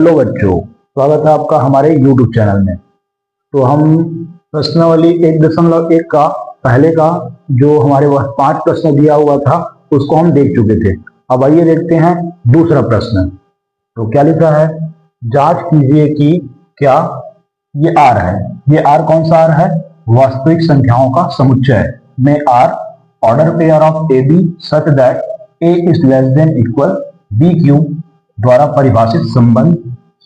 Hello बच्चों, स्वागत है आपका हमारे YouTube चैनल में। तो हम प्रश्नावली 1.1 का पहले का जो हमारे पास 5 प्रश्न दिया हुआ था उसको हम देख चुके थे। अब आइए देखते हैं दूसरा प्रश्न। तो क्या लिखा है, जांच कीजिए कि क्या ये आर है। ये आर कौन सा आर है? वास्तविक संख्याओं का समुच्चय में R order pair of A B such that A is less than equal B cube द्वारा परिभाषित संबंध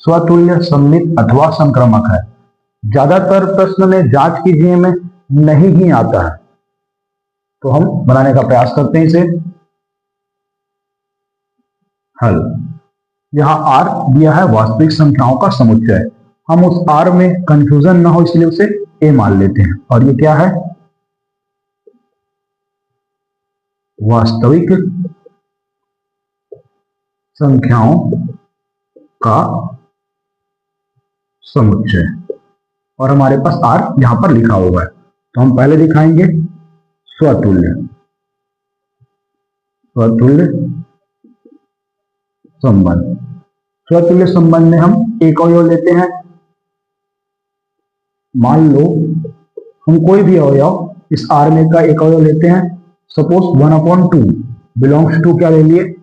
स्वतुल्य, सममित अथवा संक्रामक है। ज्यादातर प्रश्न में जांच कीजिए में नहीं ही आता है, तो हम बनाने का प्रयास करते हैं इसे। हल, यहां आर दिया है वास्तविक संख्याओं का समुच्चय। हम उस आर में कंफ्यूजन ना हो इसलिए उसे ए मान लेते हैं। और ये क्या है? वास्तविक संख्याओं का समुच्चय, और हमारे पास आर यहां पर लिखा हुआ है, तो हम पहले दिखाएंगे स्वतुल्य। स्वतुल्य संबंध, स्वतुल्य संबंध में हम एक अवयव लेते हैं। मान लो हम कोई भी अवयव इस आर में का एक अवयव लेते हैं। सपोज 1/2 बिलोंग्स टू क्या ले लिए,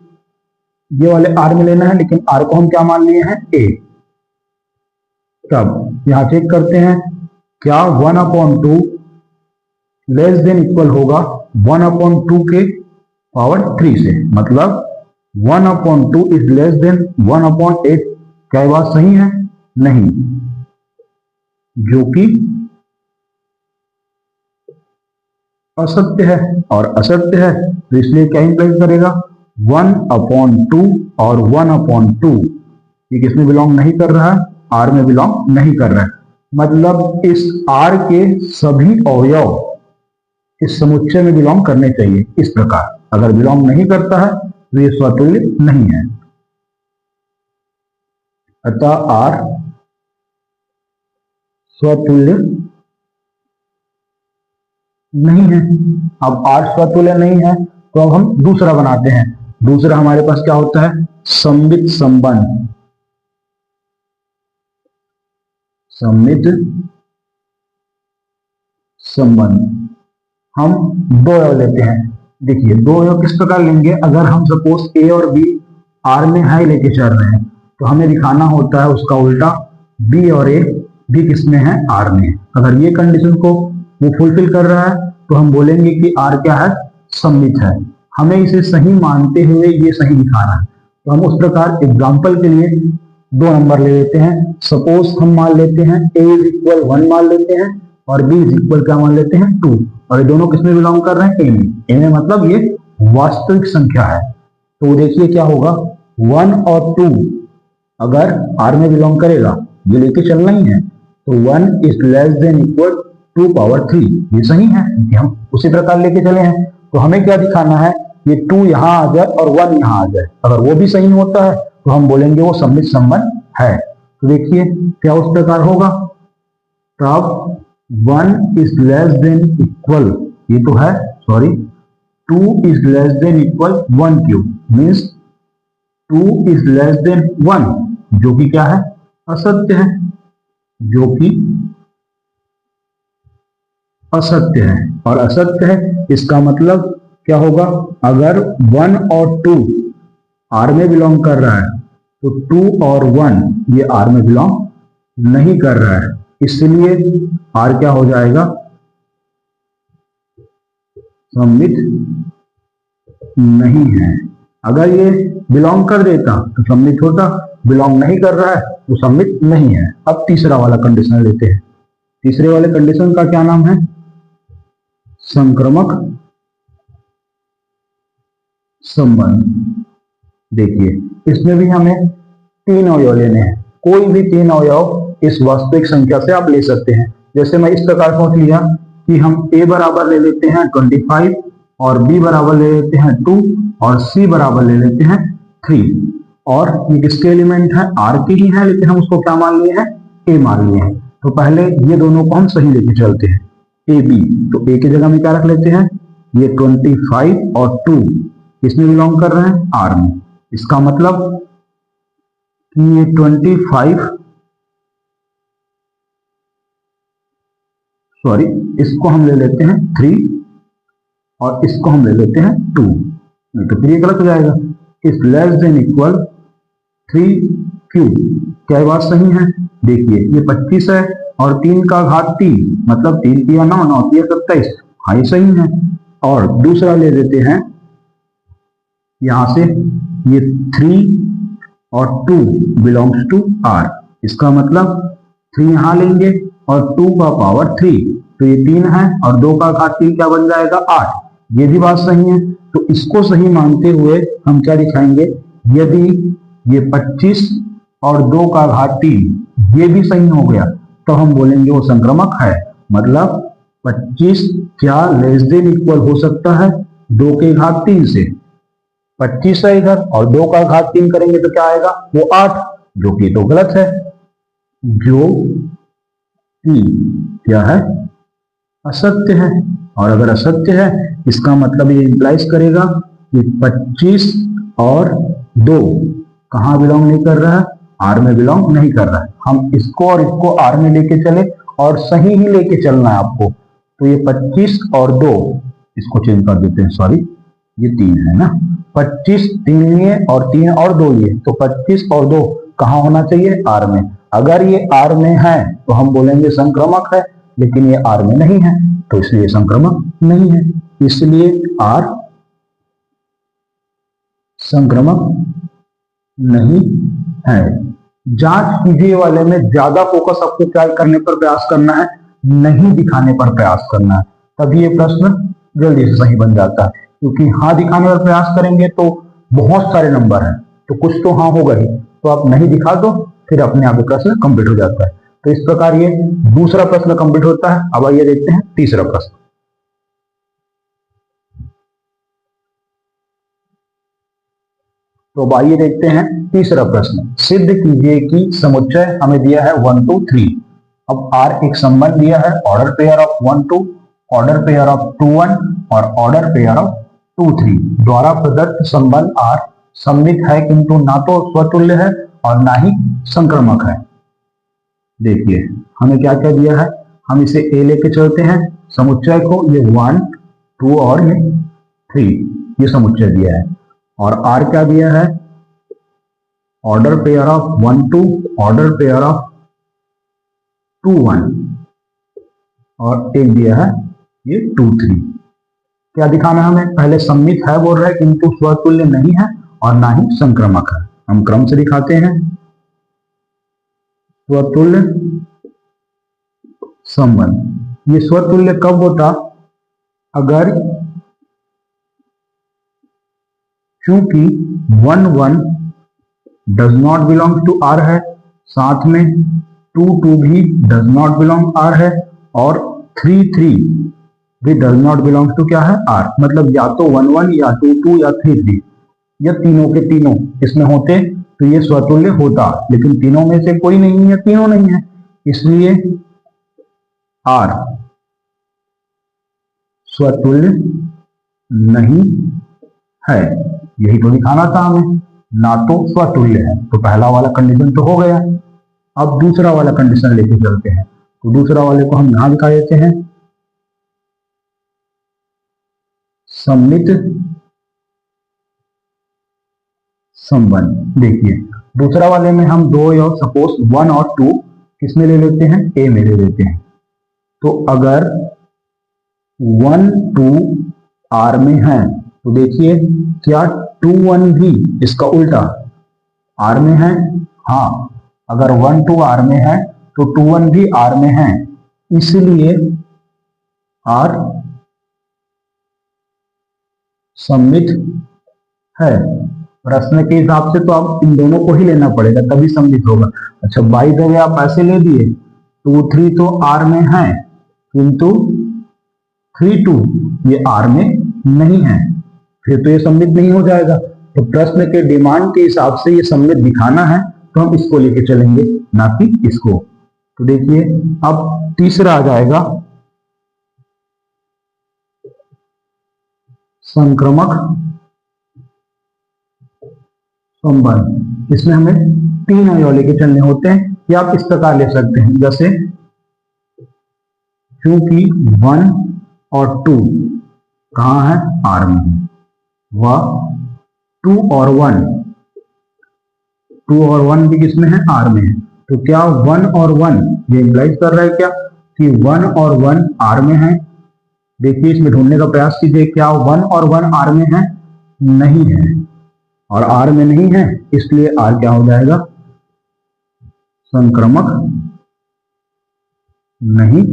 ये वाले आर में लेना है, लेकिन आर को हम क्या मान लिए हैं? ए। तब यहां चेक करते हैं क्या 1/2 लेस देन इक्वल होगा 1/2 के पावर 3 से, मतलब 1/2 इज लेस देन 1/8। क्या बात सही है? नहीं, जो कि असत्य है। और असत्य है तो इसलिए क्या इंप्लाई करेगा? 1/2 और 1/2 ये किसमें बिलोंग नहीं कर रहा है? आर में बिलोंग नहीं कर रहा है। मतलब इस आर के सभी अवयव इस समुच्चय में बिलोंग करने चाहिए। इस प्रकार अगर बिलोंग नहीं करता है तो ये स्वतुल्य नहीं है। अतः आर स्वतुल्य नहीं है। अब आर स्वतुल्य नहीं है तो अब हम दूसरा बनाते हैं। दूसरा हमारे पास क्या होता है? सममित संबंध। सममित संबंध हम दो अवयव लेते हैं। देखिए दो अवयव किस प्रकार लेंगे? अगर हम सपोज ए और बी आर में हाई लेके चल रहे हैं तो हमें दिखाना होता है उसका उल्टा, बी और ए भी किसमें है? आर में। अगर ये कंडीशन को वो फुलफिल कर रहा है तो हम बोलेंगे कि आर क्या है? सममित है। हमें इसे सही मानते हुए ये सही दिखाना है, तो हम उस प्रकार एग्जाम्पल के लिए 2 नंबर ले लेते हैं। सपोज हम मान लेते हैं a इज इक्वल 1 मान लेते हैं और b इज इक्वल क्या मान लेते हैं? 2। और ये दोनों किसमें बिलोंग कर रहे हैं? a में। a में मतलब ये वास्तविक संख्या है। तो देखिए क्या होगा, 1 और 2 अगर r में बिलोंग करेगा, ये लेके चलना ही है, तो 1 इज लेस देन इक्वल 2/3। ये सही है क्योंकि हम उसी प्रकार लेके चले हैं। तो हमें क्या दिखाना है? ये 2 यहां आ जाए और 1 यहां आ जाए। अगर वो भी सही होता है तो हम बोलेंगे वो सममित संबंध है। तो देखिए क्या उस प्रकार होगा, तब 1 इज लेस देन इक्वल, ये तो है sorry, 2 is less than equal 1 cube, means 2 is less then 1, जो कि क्या है? असत्य है। जो कि असत्य है, और असत्य है इसका मतलब क्या होगा? अगर 1 और 2 आर में बिलोंग कर रहा है तो 2 और 1 ये आर में बिलोंग नहीं कर रहा है, इसलिए आर क्या हो जाएगा? सममित नहीं है। अगर ये बिलोंग कर देता तो सममित होता, बिलोंग नहीं कर रहा है तो सममित नहीं है। अब तीसरा वाला कंडीशन लेते हैं। तीसरे वाले कंडीशन का क्या नाम है? संक्रामक संबंध। देखिए इसमें भी हमें 3 अवयव लेने हैं। कोई भी 3 अवयव इस वास्तविक संख्या से आप ले सकते हैं। जैसे मैं इस प्रकार सोच लिया कि हम a बराबर ले लेते हैं 25 और b बराबर ले लेते हैं 2 और c बराबर ले लेते हैं 3। और ये किसके एलिमेंट है? r के ही है, लेकिन हम उसको क्या मान लिए हैं? a मान लिए हैं। तो पहले ये दोनों को हम सही लेके चलते हैं। a b, तो a की जगह में क्या रख लेते हैं? ये 25 और 2 किसमें बिलोंग कर रहे हैं? r में। इसका मतलब कि ये 25, सॉरी इसको हम ले लेते हैं 3 और इसको हम ले लेते हैं 2, नहीं तो फिर ये गलत हो जाएगा। इज लेस देन इक्वल 3 क्या ये बात सही है? देखिए ये 25 है और 3 का घात 3 मतलब 3 किया 9, 9 किया 27, हाँ ये सही है। और दूसरा ले देते हैं यहां से, ये 3 और 2 बिलोंग्स टू आर, इसका मतलब 3 यहां लेंगे और 2 का पावर 3, तो ये 3 है और 2 का घात 3 क्या बन जाएगा? 8। ये भी बात सही है। तो इसको सही मानते हुए हम क्या दिखाएंगे? यदि ये 25 और 2 का घात 3 ये भी सही हो गया तो हम बोलेंगे वो संक्रमक है। मतलब 25 क्या लेस देन इक्वल हो सकता है 2 के घात 3 से? 25 है इधर और 2 का घात 3 करेंगे तो क्या आएगा? वो 8, जो कि तो गलत है, जो कि क्या है? असत्य है। और अगर असत्य है इसका मतलब ये इंप्लाइज करेगा कि 25 और 2 कहां बिलोंग नहीं कर रहा है? आर में बिलोंग नहीं कर रहा है। हम इसको और इसको आर में लेके चले और सही ही लेके चलना है आपको। तो ये 25 और 2, इसको चेंज कर देते हैं, सॉरी ये 3 है ना, 25 3 लिए और 3 और 2 लिए, तो 25 और 2 कहां होना चाहिए? आर में। अगर ये आर में है तो हम बोलेंगे संक्रमक है, लेकिन ये आर में नहीं है तो इसलिए संक्रमक नहीं है, इसलिए आर संक्रमक नहीं है। जांच कीजिए वाले में ज्यादा फोकस आपको क्या करने पर प्रयास करना है? नहीं दिखाने पर प्रयास करना है, तभी ये प्रश्न जल्दी से सही बन जाता है। क्योंकि हाँ दिखाने पर प्रयास करेंगे तो बहुत सारे नंबर हैं, तो कुछ तो हाँ होगा ही, तो आप नहीं दिखा दो फिर अपने आप प्रश्न कंप्लीट हो जाता है। तो इस प्रकार ये दूसरा प्रश्न कंप्लीट होता है। अब आइए देखते हैं तीसरा प्रश्न। तो अब आइए देखते हैं तीसरा प्रश्न। सिद्ध कीजिए कि समुच्चय हमें दिया है 1 2 3। अब आर एक संबंध दिया है order pair of 1 2, order pair of 2 1 और ऑर्डर पेयर ऑफ 2 3 द्वारा प्रदत्त संबंध आर सममित है किंतु ना तो स्वतुल्य है और ना ही संक्रमक है। देखिए हमें क्या क्या दिया है, हम इसे ए लेके चलते हैं समुच्चय को, ये 1 2 और ये 3 ये समुच्चय दिया है। और आर क्या दिया है? Order pair of 1 2, order pair of 2 1 और एक दिया है ये 2 3। क्या दिखाना है हमें? पहले सम्मित है बोल रहा है किंतु स्वतुल्य नहीं है और ना ही संक्रमक है। हम क्रम से दिखाते हैं। स्वतुल्य संबंध, ये स्वतुल्य कब होता? अगर चूंकि 1 1 does not belong to R है, साथ में 2 2 भी डज नॉट बिलोंग आर है और 3 3 भी डज नॉट बिलोंग टू क्या है? आर। मतलब या तो 1 1 या 2 2 या 3 3 या तीनों के तीनों इसमें होते तो ये स्वतुल्य होता, लेकिन तीनों में से कोई नहीं है, तीनों नहीं है, इसलिए आर स्वतुल्य नहीं है। यही तो दिखाना था हमें, ना तो स्वतुल्य है। तो पहला वाला कंडीशन तो हो गया। अब दूसरा वाला कंडीशन लेके चलते हैं। तो दूसरा वाले को हम यहां दिखा देते हैं, सम्मित संबंध। देखिए दूसरा वाले में हम 2 और सपोज 1 और 2 किसमें ले लेते हैं? ए में ले लेते हैं। तो अगर 1 2 आर में है तो देखिए क्या 2 1 भी इसका उल्टा आर में है? हाँ, अगर 1 2 आर में है तो 2 1 भी आर में है, इसलिए आर सम्मित है। प्रश्न के हिसाब से तो आप इन दोनों को ही लेना पड़ेगा तभी सम्मित होगा। अच्छा बाई द वे आप ऐसे ले दिए 2 3 तो आर में है किंतु 3 2 ये आर में नहीं है, फिर तो ये सम्मित नहीं हो जाएगा। तो प्रश्न के डिमांड के हिसाब से ये सम्मित दिखाना है तो हम इसको लेके चलेंगे, ना कि इसको। तो देखिए अब तीसरा आ जाएगा संक्रमक संबंध। इसमें हमें 3 अवयव लेके चलने होते हैं, या आप इस प्रकार ले सकते हैं, जैसे क्योंकि 1 और 2 कहाँ है, आर में है, वह 2 और 1 भी किसमें है, आर में है। तो क्या 1 और 1 ये इम्प्लाइज कर रहा है क्या कि 1 और 1 आर में है। देखिए इसमें ढूंढने का प्रयास कीजिए, क्या 1 और 1 आर में है, नहीं है, और आर में नहीं है, इसलिए आर क्या हो जाएगा, संक्रामक नहीं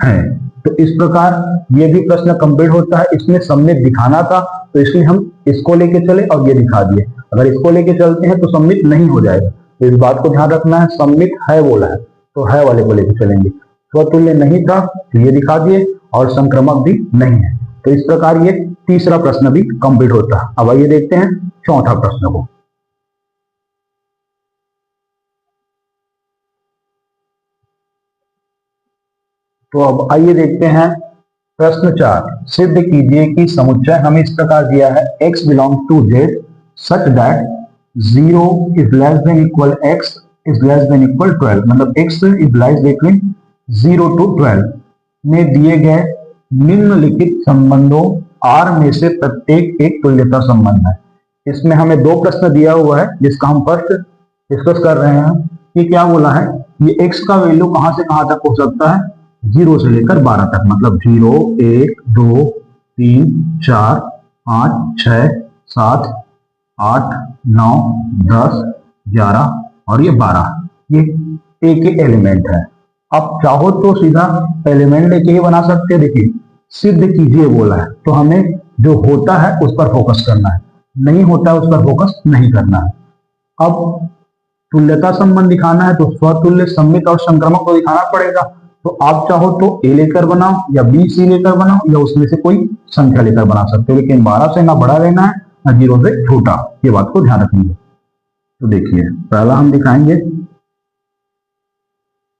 है। तो इस प्रकार ये भी प्रश्न कंप्लीट होता है। इसमें सममित दिखाना था, तो इसलिए हम इसको लेके चले और ये दिखा दिए। अगर इसको लेके चलते हैं तो सममित नहीं हो जाएगा, तो इस बात को ध्यान रखना है। सममित है बोला है तो है वाले को लेके चलेंगे। स्वतुल्य नहीं था तो ये दिखा दिए, और संक्रमक भी नहीं है। तो इस प्रकार ये तीसरा प्रश्न भी कंप्लीट होता है। अब आइए देखते हैं चौथा प्रश्न को। तो अब आइए देखते हैं प्रश्न 4। सिद्ध कीजिए कि समुच्चय हमें इस प्रकार दिया है, x belongs to z such that 0 is less than equal x is less than equal 12, मतलब x is lies between 0 to 12 में दिए गए निम्नलिखित संबंधों R में से प्रत्येक एक तुल्यता संबंध है। इसमें हमें दो प्रश्न दिया हुआ है, जिसका हम फर्स्ट डिस्कस कर रहे हैं कि क्या बोला है, ये x का वैल्यू कहां से कहां तक हो सकता है, 0 से लेकर 12 तक, मतलब 0, 1, 2, 3, 4, 5, 6, 7, 8, 9, 10, 11 और ये 12, ये एक ही एलिमेंट है। आप चाहो तो सीधा एलिमेंट लेके ही बना सकते हैं। देखिए सिद्ध कीजिए बोला है, तो हमें जो होता है उस पर फोकस करना है, नहीं होता है उस पर फोकस नहीं करना है। अब तुल्यता संबंध दिखाना है तो स्वतुल्य, सममित और संक्रामक को दिखाना पड़ेगा। तो आप चाहो तो ए लेकर बनाओ या बी सी लेकर बनाओ या उसमें से कोई संख्या लेकर बना सकते हो, लेकिन 12 से ना बड़ा लेना है ना 0 से छोटा, ये बात को ध्यान रखेंगे। तो देखिए पहला हम दिखाएंगे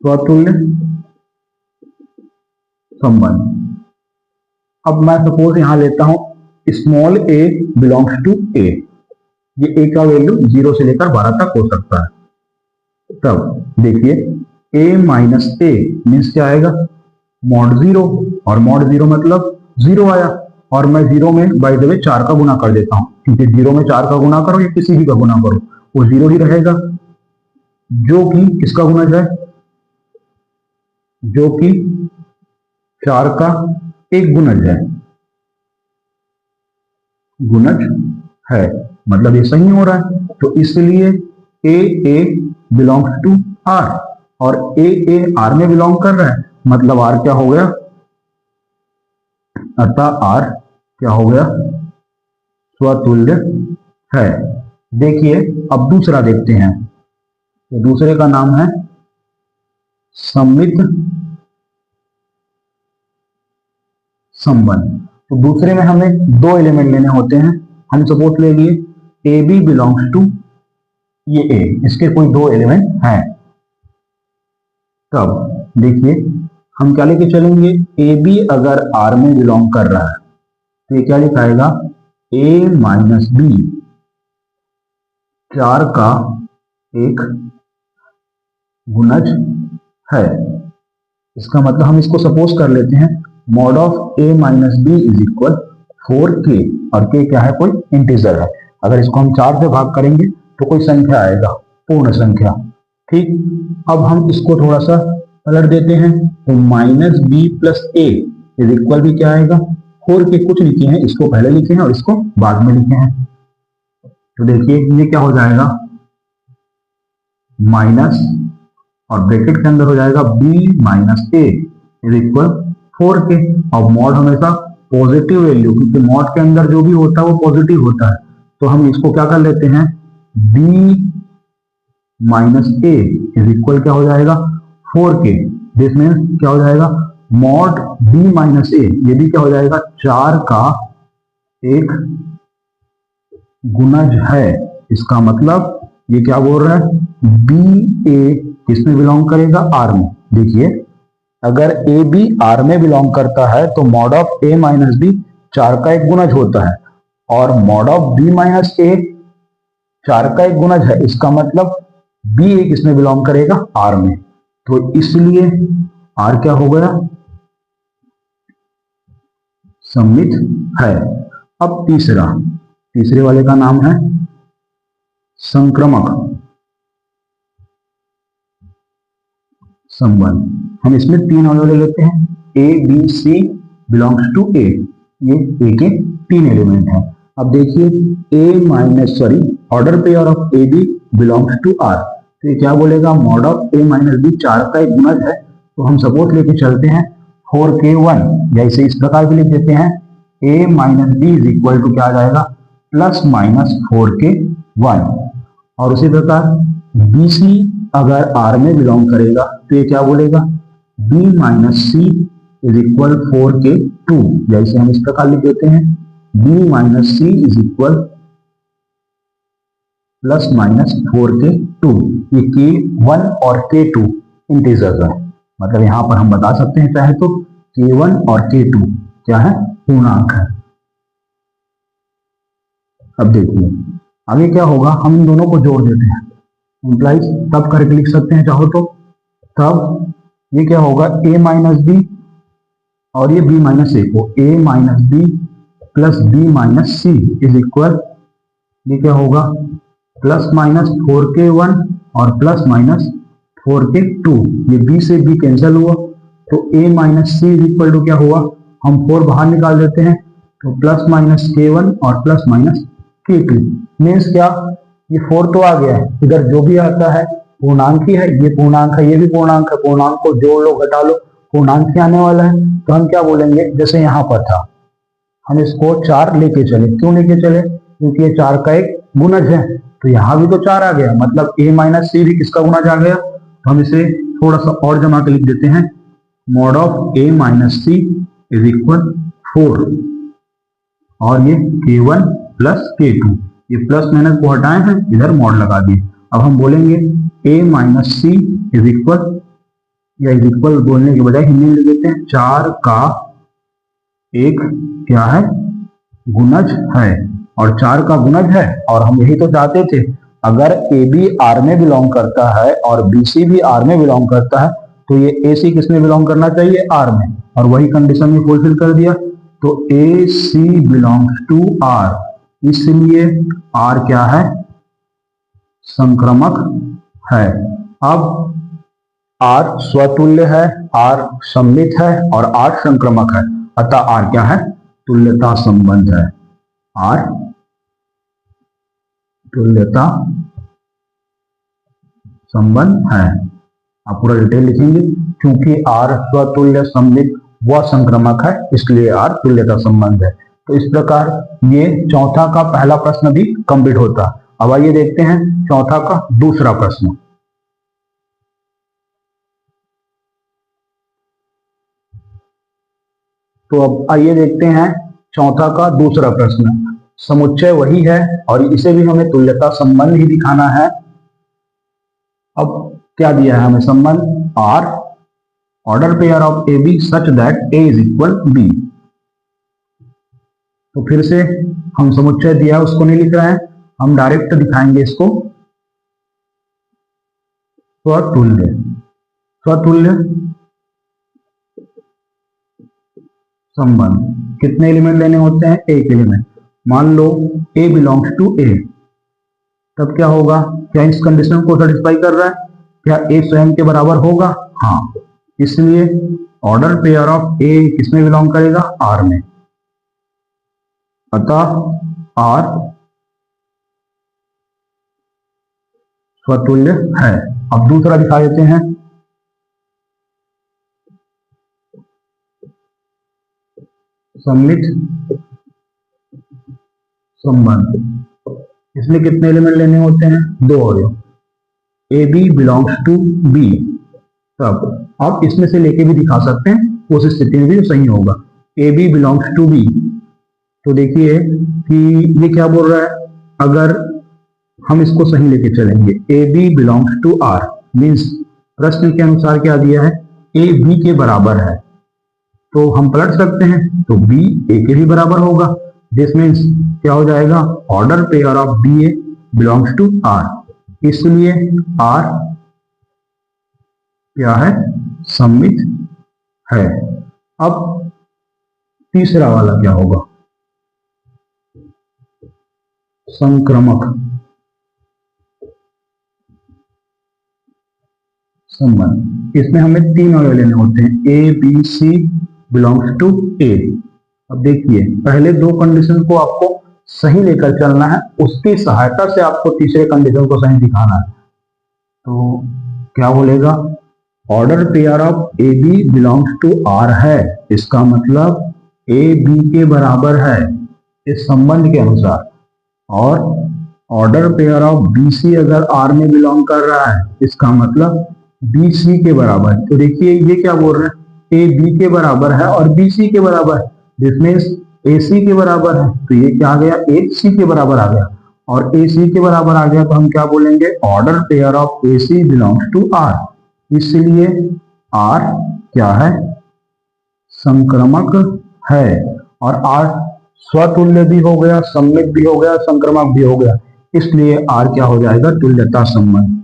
स्वतुल्य संबंध। अब मैं सपोज यहां लेता हूं small a belongs to a, ये a का वैल्यू 0 से लेकर 12 तक हो सकता है। तब देखिए a माइनस ए मीन्स क्या आएगा, मॉड 0, और मॉड 0 मतलब 0 आया, और मैं 0 में बाय द वे 4 का गुना कर देता हूं, क्योंकि 0 में 4 का गुना करो या किसी भी का गुना करो वो 0 ही रहेगा, जो कि किसका गुणज है, जो कि 4 का एक गुणज है, गुणज है, मतलब ये सही हो रहा है। तो इसलिए a बिलोंग्स टू r, और a r में बिलोंग कर रहा है, मतलब r क्या हो गया, अतः r क्या हो गया, स्वतुल्य है। देखिए अब दूसरा देखते हैं, तो दूसरे का नाम है सममित संबंध। तो दूसरे में हमें दो एलिमेंट लेने होते हैं। हम सपोज ले लिए ए बी बिलोंग्स टू ये a, इसके कोई दो एलिमेंट हैं। तब देखिए हम क्या लेके चलेंगे, ए बी अगर R में बिलोंग कर रहा है तो ये क्या लिखाएगा, a माइनस बी 4 का एक गुणज है। इसका मतलब हम इसको सपोज कर लेते हैं, mod of a minus B is equal 4k, और k क्या है, कोई इंटीजर है। अगर इसको हम 4 से भाग करेंगे तो कोई संख्या आएगा, पूर्ण संख्या। ठीक, अब हम इसको थोड़ा सा पलट देते हैं, तो minus B plus A is equal भी क्या आएगा, 4k कुछ लिखे हैं, इसको पहले लिखे हैं और इसको बाद में लिखे हैं। तो देखिए ये क्या हो जाएगा, माइनस और ब्रैकेट के अंदर हो जाएगा b minus A is equal 4k। और मॉड हमेशा पॉजिटिव वैल्यू, क्योंकि मॉड के अंदर जो भी होता है वो पॉजिटिव होता है, तो हम इसको क्या कर लेते हैं, b minus A is equal क्या हो जाएगा, 4k। दिस मीन्स क्या हो जाएगा, मॉड b माइनस ए, ये भी क्या हो जाएगा, 4 का एक गुणज है। इसका मतलब ये क्या बोल रहा है, बी ए किसमें बिलोंग करेगा, आर में। देखिए अगर ए बी आर में बिलोंग करता है तो mod of A minus B 4 का एक गुणज होता है, और mod of B minus A 4 का एक गुणज है। इसका मतलब बी ए किसमें बिलोंग करेगा, आर में, तो इसलिए आर क्या हो गया, सममित है। अब तीसरे वाले का नाम है संक्रामक संबंध। हम इसमें 3 अवयव ले लेते हैं, A B C belongs to A, ये ए के 3 एलिमेंट हैं। अब देखिए order pair of A B belongs to R, तो ये क्या बोलेगा, mod of A minus B 4 का एक गुणज है, तो हम सपोज लेके चलते हैं 4k1, या इसे इस प्रकार भी लिख देते हैं a minus B is equal to क्या आ जाएगा, प्लस माइनस 4k1। और उसी प्रकार BC अगर R में बिलोंग करेगा तो ये क्या बोलेगा, B minus C is equal 4k2, या इसे हम इस प्रकार लिख देते हैं B minus C is equal plus minus 4k2। ये k1 और k2 इंटीजर्स है, मतलब यहां पर हम बता सकते हैं चाहे तो k1 और k2 क्या है, पूर्णांक है। अब देखिए आगे क्या होगा, हम इन दोनों को जोड़ देते हैं, इंप्लाइज तब करके लिख सकते हैं चाहो तो, तब ये क्या होगा, a माइनस बी और ये b माइनस ए को a माइनस बी प्लस b minus C is equal, ये क्या होगा, प्लस माइनस 4k1 और प्लस माइनस 4k2, ये b से b कैंसिल हुआ, तो a minus C is equal to क्या हुआ, हम 4 बाहर निकाल देते हैं, तो प्लस माइनस k1 और प्लस माइनस k2, मीन्स क्या, ये 4 तो आ गया है, इधर जो भी आता है पूर्णांक ही है, ये पूर्णांक है, ये भी पूर्णांक है, पूर्णांक को जोड़ लो घटा लो, पूर्णांक ही आने वाला है। तो हम क्या बोलेंगे, जैसे यहाँ पर था हम इसको 4 लेके चले, क्यों लेके चले, क्योंकि ये 4 का एक गुणज है, तो यहाँ भी तो 4 आ गया, मतलब a माइनस सी भी किसका गुणज आ गया। तो हम इसे थोड़ा सा और जमा के लिख देते हैं, mod of a minus C is equal 4, और ये k1 प्लस k2, ये प्लस माइनस को हटाए हैं, इधर मॉड लगा दिए। अब हम बोलेंगे a minus C is equal, या इज इक्वल बोलने के बजाय हिंदी में लिख देते हैं 4 का एक क्या है, गुणज है, और 4 का गुणज है, और हम यही तो चाहते थे, अगर ए बी आर में बिलोंग करता है और बी सी भी आर में बिलोंग करता है, तो ये ए सी किस में बिलोंग करना चाहिए, आर में, और वही कंडीशन में फुलफिल कर दिया, तो ए सी बिलोंग्स टू आर, इसलिए आर क्या है, संक्रामक है। अब आर स्वतुल्य है, आर सममित है और आर संक्रामक है, अतः आर क्या है, तुल्यता संबंध है, आर तुल्यता संबंध है। आप पूरा डिटेल लिखेंगे, क्योंकि आर स्वतुल्य सममित व संक्रामक है, इसलिए आर तुल्यता संबंध है। तो इस प्रकार ये चौथा का पहला प्रश्न भी कंप्लीट होता। अब आइए देखते हैं चौथा का दूसरा प्रश्न। तो अब आइए देखते हैं चौथा का दूसरा प्रश्न। समुच्चय वही है और इसे भी हमें तुल्यता संबंध ही दिखाना है। अब क्या दिया है हमें, संबंध R, order pair of A B such that A is equal B. तो फिर से हम समुच्चय दिया है उसको नहीं लिख रहे हैं, हम डायरेक्ट दिखाएंगे इसको। स्वतुल्य, स्वतुल्य संबंध कितने एलिमेंट लेने होते हैं, एक एलिमेंट। मान लो a बिलोंग्स टू a, तब क्या होगा, क्या इस कंडीशन को सेटिस्फाई कर रहा है, क्या a स्वयं के बराबर होगा, हाँ, इसलिए ऑर्डर पेयर ऑफ a किसमें बिलोंग करेगा, R में, अतः R स्वतुल्य है। अब दूसरा दिखा देते हैं। सममित संबंध, इसमें कितने एलिमेंट लेने होते हैं, दो अवयव, A B belongs to B. तब आप इसमें से लेके भी दिखा सकते हैं, उस स्थिति में भी सही होगा। A B belongs to B, तो देखिए कि ये क्या बोल रहा है, अगर हम इसको सही लेके चलेंगे, A B belongs to R, means प्रश्न के अनुसार क्या दिया है, ए बी के बराबर है, तो हम पलट सकते हैं, तो बी ए के भी बराबर होगा। दिस मीन्स क्या हो जाएगा, order pair of B A belongs to R. इसलिए R क्या है, सममित है। अब तीसरा वाला क्या होगा, संक्रमक संबंध। इसमें हमें 3 अवयव लेने होते हैं, A B C belongs to A. अब देखिए पहले 2 कंडीशन को आपको सही लेकर चलना है, उसकी सहायता से आपको तीसरे कंडीशन को सही दिखाना है। तो क्या बोलेगा, order pair of A B belongs to R है, इसका मतलब ए बी के बराबर है इस संबंध के अनुसार, और order pair of B C अगर आर में बिलोंग कर रहा है, इसका मतलब बी सी के बराबर। तो देखिए ये क्या बोल रहे हैं, ए बी के बराबर है और बी सी के बराबर है, जिसमें ए सी के बराबर है, तो ये क्या आ गया, ए सी के बराबर आ गया, और ए सी के बराबर आ गया तो हम क्या बोलेंगे, order pair of A C belongs to R. इसलिए आर क्या है, संक्रमक है, और आर स्वतुल्य भी हो गया, सममित भी हो गया, संक्रमक भी हो गया, इसलिए आर क्या हो जाएगा, तुल्यता संबंध।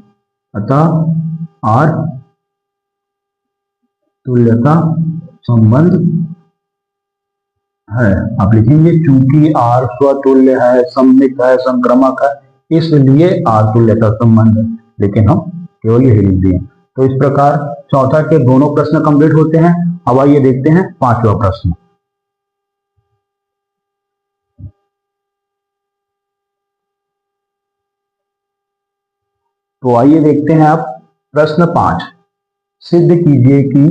अतः आर तुल्यता संबंध है। आप लिखेंगे चूंकि आर स्वतुल्य है, सममित है, संक्रमक है, इसलिए आर तुल्यता संबंध है, लेकिन हम केवल यही लिख दिए। तो इस प्रकार चौथा के दोनों प्रश्न कंप्लीट होते हैं। अब आइए देखते हैं 5वां प्रश्न। तो आइए देखते हैं आप प्रश्न 5। सिद्ध कीजिए कि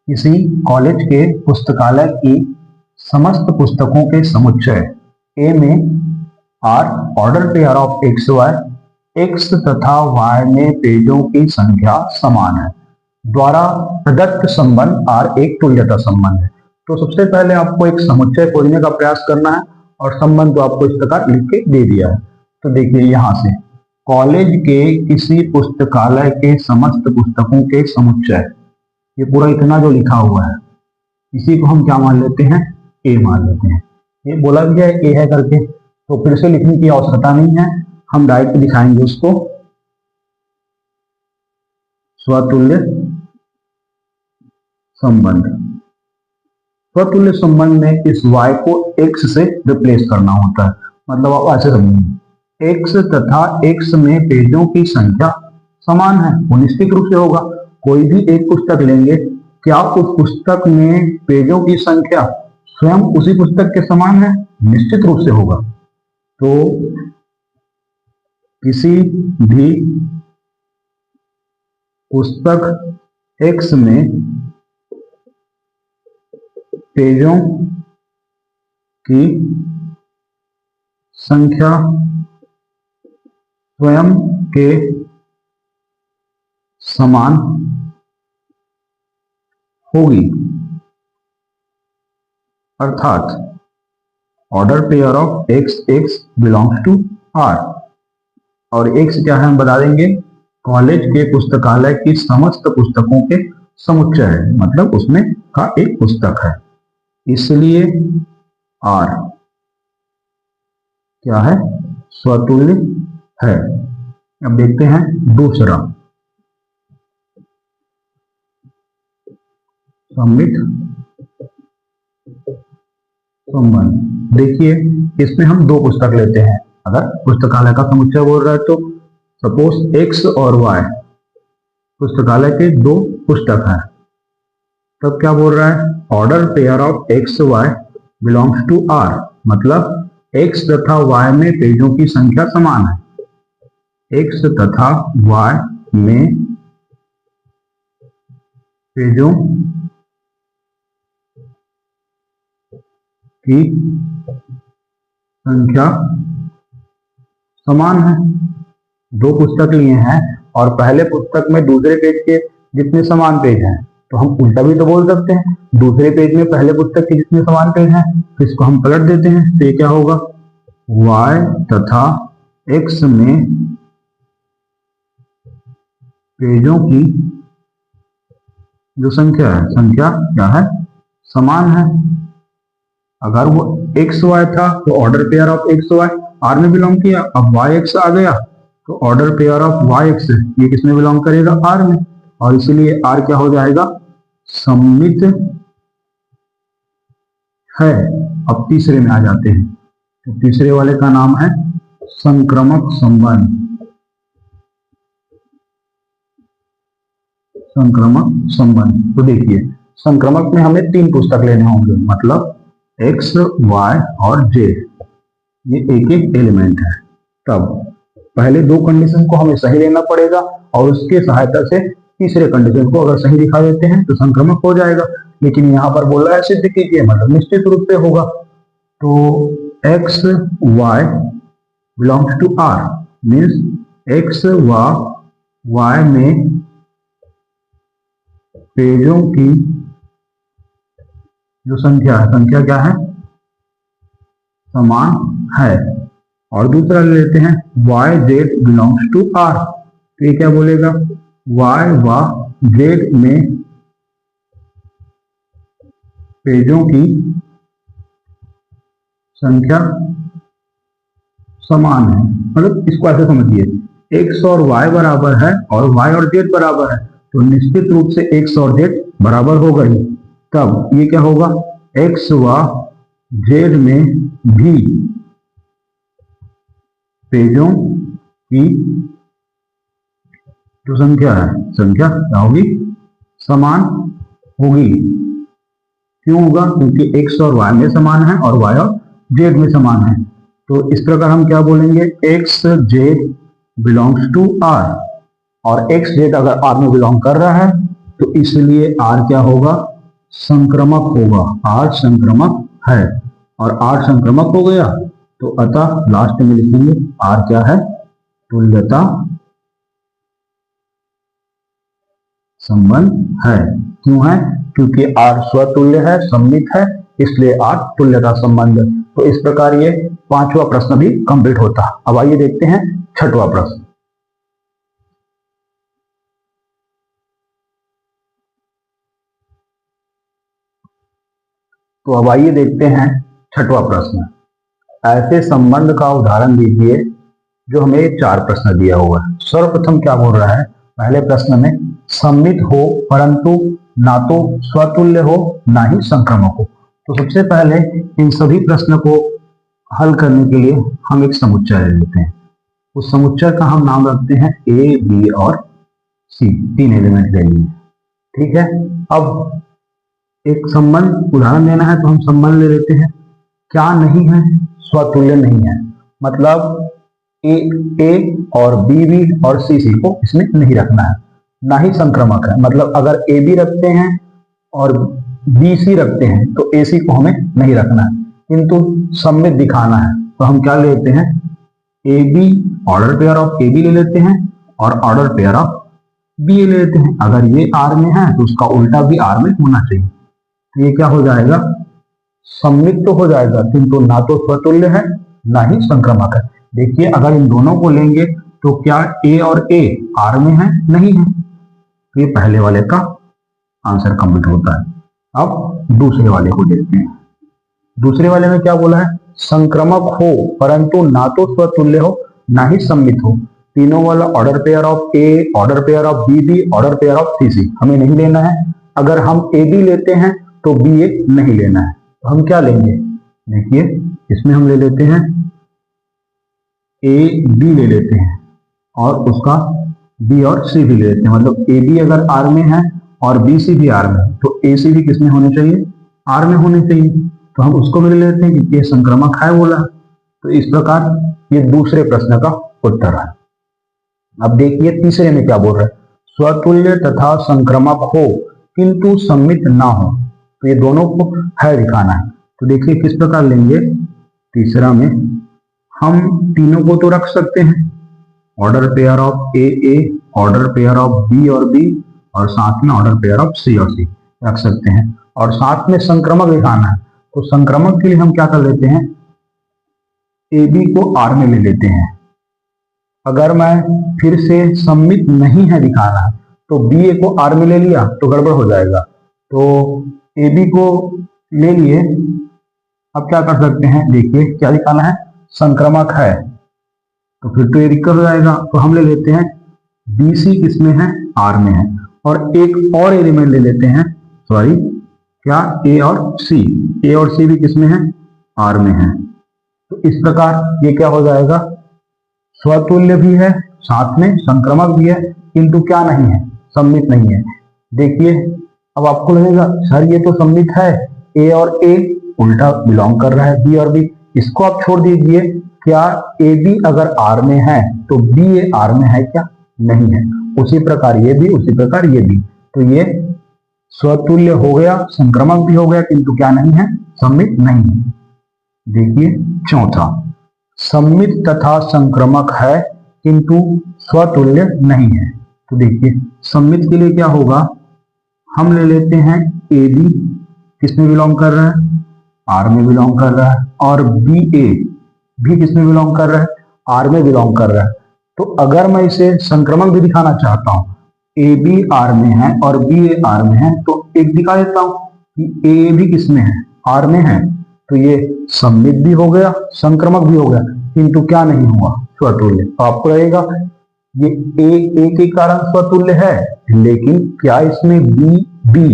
किसी कॉलेज के पुस्तकालय की समस्त पुस्तकों के समुच्चय ए में R order pair of X Y, X तथा वाई में पेजों की संख्या समान है, द्वारा प्रदत्त संबंध आर एक तुल्यता संबंध है। तो सबसे पहले आपको एक समुच्चय खोजने का प्रयास करना है, और संबंध तो आपको इस प्रकार लिख के दे दिया है। तो देखिए यहां से कॉलेज के किसी पुस्तकालय के समस्त पुस्तकों के समुच्चय, ये पूरा इतना जो लिखा हुआ है, इसी को हम क्या मान लेते हैं, ए मान लेते हैं। ये बोला गया है ए है करके, तो फिर से लिखने की आवश्यकता नहीं है, हम डायरेक्ट दिखाएंगे उसको। स्वतुल्य संबंध, स्वतुल्य संबंध में इस y को x से रिप्लेस करना होता है। मतलब आप ऐसे समझेंगे, x तथा x में पेजों की संख्या समान है, वो निश्चित रूप से होगा। कोई भी एक पुस्तक लेंगे, क्या उस पुस्तक में पेजों की संख्या स्वयं उसी पुस्तक के समान है, निश्चित रूप से होगा। तो किसी भी पुस्तक x में पेजों की संख्या स्वयं के समान होगी, अर्थात order pair of X X belongs to R, और एक्स क्या है हम बता देंगे, कॉलेज के पुस्तकालय की समस्त पुस्तकों के समुच्चय है, मतलब उसमें का एक पुस्तक है, इसलिए आर क्या है, स्वतुल्य है। अब देखते हैं दूसरा, सममित संबंध। देखिए इसमें हम 2 पुस्तक लेते हैं, अगर पुस्तकालय का समुच्चय बोल रहा है तो सपोज एक्स और वाई पुस्तकालय के 2 पुस्तक हैं, तब क्या बोल रहा है, order pair of X Y belongs to R, मतलब एक्स तथा वाई में पेजों की संख्या समान है, एक्स तथा वाई में पेजों की संख्या समान है। 2 पुस्तक लिए हैं और पहले पुस्तक में दूसरे पेज के जितने समान पेज हैं, तो हम उल्टा भी तो बोल सकते हैं, दूसरे पेज में पहले पुस्तक के जितने समान पेज हैं, तो इसको हम पलट देते हैं, तो ये क्या होगा, y तथा x में पेजों की जो संख्या है, संख्या क्या है, समान है। अगर वो एक्स वाई था तो order pair of X Y R में बिलोंग किया, अब वाई एक्स आ गया तो order pair of Y X ये किसमें बिलोंग करेगा, आर में, और इसीलिए आर क्या हो जाएगा, सममित है। अब तीसरे में आ जाते हैं, तो तीसरे वाले का नाम है संक्रमक संबंध। संक्रमक संबंध, तो देखिए संक्रमक में हमें 3 पुस्तक लेने होंगे, मतलब एक्स, वाई और जेड, ये एक एक एलिमेंट है। तब पहले 2 कंडीशन को हमें सही लेना पड़ेगा और उसके सहायता से तीसरे कंडीशन को अगर सही दिखा देते हैं तो संक्रमक हो जाएगा। लेकिन यहाँ पर बोल रहा है सिद्ध कीजिए, मतलब निश्चित रूप से होगा। तो X Y belongs to R means X व वाई में पेजों की जो संख्या है, संख्या क्या है, समान है। और दूसरा ले लेते हैं Y Z belongs to R, तो ये क्या बोलेगा, वाई व जेड में पेजों की संख्या समान है। मतलब इसको ऐसे समझिए, एक्स और वाई बराबर है और वाई और जेड बराबर है, तो निश्चित रूप से एक्स और जेड बराबर होगा ही। तब ये क्या होगा, एक्स व जेड में भी पेजों की जो संख्या है, संख्या क्या होगी, समान होगी। क्यों होगा, क्योंकि एक्स और वाई में समान है और वाई और जेड में समान है। तो इस प्रकार हम क्या बोलेंगे, X Z belongs to R, और एक्स जेड अगर आर में बिलोंग कर रहा है तो इसलिए आर क्या होगा, संक्रमक होगा। आर संक्रमक है, और आर संक्रमक हो गया तो अतः लास्ट में लिखेंगे आर क्या है, तुल्यता संबंध है। क्यों है, क्योंकि आर स्वतुल्य है, सममित है, इसलिए आर तुल्यता संबंध। तो इस प्रकार ये 5वां प्रश्न भी कंप्लीट होता। अब आइए देखते हैं 6वां प्रश्न। तो अब आइए देखते हैं 6वां प्रश्न। ऐसे संबंध का उदाहरण दीजिए जो हमें 4 प्रश्न दिया हुआ है। सर्वप्रथम क्या बोल रहा है, पहले प्रश्न में सममित हो परंतु ना तो स्वतुल्य हो ना ही संक्रमक हो। तो सबसे पहले इन सभी प्रश्न को हल करने के लिए हम एक समुच्चय ले लेते हैं। उस समुच्चय का हम नाम रखते हैं ए, बी और सी, 3 एलिमेंट ले लिए। ठीक है, अब एक संबंध उदाहरण देना है तो हम संबंध ले लेते हैं। क्या नहीं है, स्वतुल्य नहीं है, मतलब ए और बी और सी को इसमें नहीं रखना है। ना ही संक्रमक है, मतलब अगर ए बी रखते हैं और बी सी रखते हैं तो ए सी को हमें नहीं रखना है, किंतु सममित दिखाना है। तो हम क्या लेते हैं, A B order pair of A B ले लेते हैं और ऑर्डर पेयर ऑफ बी ले लेते हैं। अगर ये आर में है तो उसका उल्टा भी आर में होना चाहिए। तो ये क्या हो जाएगा, सममित तो हो जाएगा किंतु ना तो स्वतुल्य है ना ही संक्रमक है। देखिए अगर इन दोनों को लेंगे तो क्या ए और ए आर में है, नहीं है, तो ये पहले वाले का आंसर कंप्लीट होता है। अब दूसरे वाले को देखते हैं। दूसरे वाले में क्या बोला है, संक्रमक हो परंतु ना तो स्वतुल्य हो ना ही सममित हो। तीनों वाला order pair of A, order pair of B, order pair of C हमें नहीं लेना है। अगर हम ए बी लेते हैं तो बी ए नहीं लेना है। तो हम क्या लेंगे, देखिए इसमें हम ले लेते हैं ए बी ले लेते हैं और उसका बी और सी भी ले लेते हैं। मतलब ए बी अगर आर में है और बी सी भी आर में है तो ए सी भी किसमें होने चाहिए, आर में होने चाहिए। तो हम उसको भी ले लेते हैं क्योंकि ये संक्रमक है बोला। तो इस प्रकार ये दूसरे प्रश्न का उत्तर है। अब देखिए तीसरे में क्या बोल रहे हैं, स्वतुल्य तथा संक्रमक हो किंतु सममित ना हो। तो ये दोनों को है दिखाना है। तो देखिए किस प्रकार लेंगे, तीसरा में हम तीनों को तो रख सकते हैं, order pair of A, order pair of B और बी, और साथ में ऑर्डर पेयर ऑफ सी और सी रख सकते हैं। और साथ में संक्रमक दिखाना है तो संक्रमक के लिए हम क्या कर लेते हैं, ए बी को आर में ले लेते हैं। अगर मैं फिर से सममित नहीं है दिखाना है तो बी ए को आर में ले लिया तो गड़बड़ हो जाएगा। तो ए बी को ले लिए, अब क्या कर सकते हैं, देखिए क्या दिखाना है, संक्रमक है तो फिर तो ये दिक्कत हो जाएगा। तो हम ले लेते हैं BC किसमें है, R में है, और एक और एलिमेंट ले लेते हैं, सॉरी क्या, A और C भी किसमें है, R में है। तो इस प्रकार ये क्या हो जाएगा, स्वतुल्य भी है, साथ में संक्रमक भी है, किंतु क्या नहीं है, सममित नहीं है। देखिए अब आपको लगेगा सर ये तो सममित है, A और A उल्टा बिलोंग कर रहा है, B और B, इसको आप छोड़ दीजिए। क्या AB अगर R में है तो BA R में है क्या, नहीं है। उसी प्रकार ये भी, उसी प्रकार ये भी, तो ये स्वतुल्य हो गया, संक्रमक भी हो गया, किंतु क्या नहीं है, सममित नहीं है। देखिए चौथा, सममित तथा संक्रमक है किंतु स्वतुल्य नहीं है। तो देखिए सममित के लिए क्या होगा, हम ले लेते हैं AB किसमें बिलोंग कर रहा है, R में बिलोंग कर रहा है, और BA भी किसमें बिलोंग कर रहा है, R में बिलोंग कर रहा है। तो अगर मैं इसे संक्रमक भी दिखाना चाहता हूं, AB R में है और BA R में है, तो एक दिखा देता हूं कि AA भी किसमें है, R में है, तो ये सममित भी हो गया, संक्रमक भी हो गया, किंतु क्या नहीं हुआ, स्वतुल्य। तो आपको लगेगा ये A के कारण स्वतुल्य है, लेकिन क्या इसमें B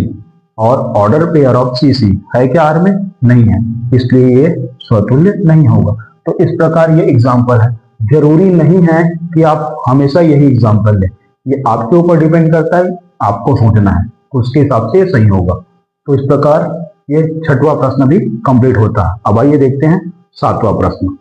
और ऑर्डर पेयर ऑफ CC है क्या R में, नहीं है, इसलिए ये स्वतुल्य नहीं होगा। तो इस प्रकार ये एग्जाम्पल है। जरूरी नहीं है कि आप हमेशा यही एग्जाम्पल लें, ये आपके ऊपर डिपेंड करता है, आपको सोचना है, तो उसके हिसाब से सही होगा। तो इस प्रकार ये छठवां प्रश्न भी कंप्लीट होता है। अब आइए देखते हैं सातवां प्रश्न।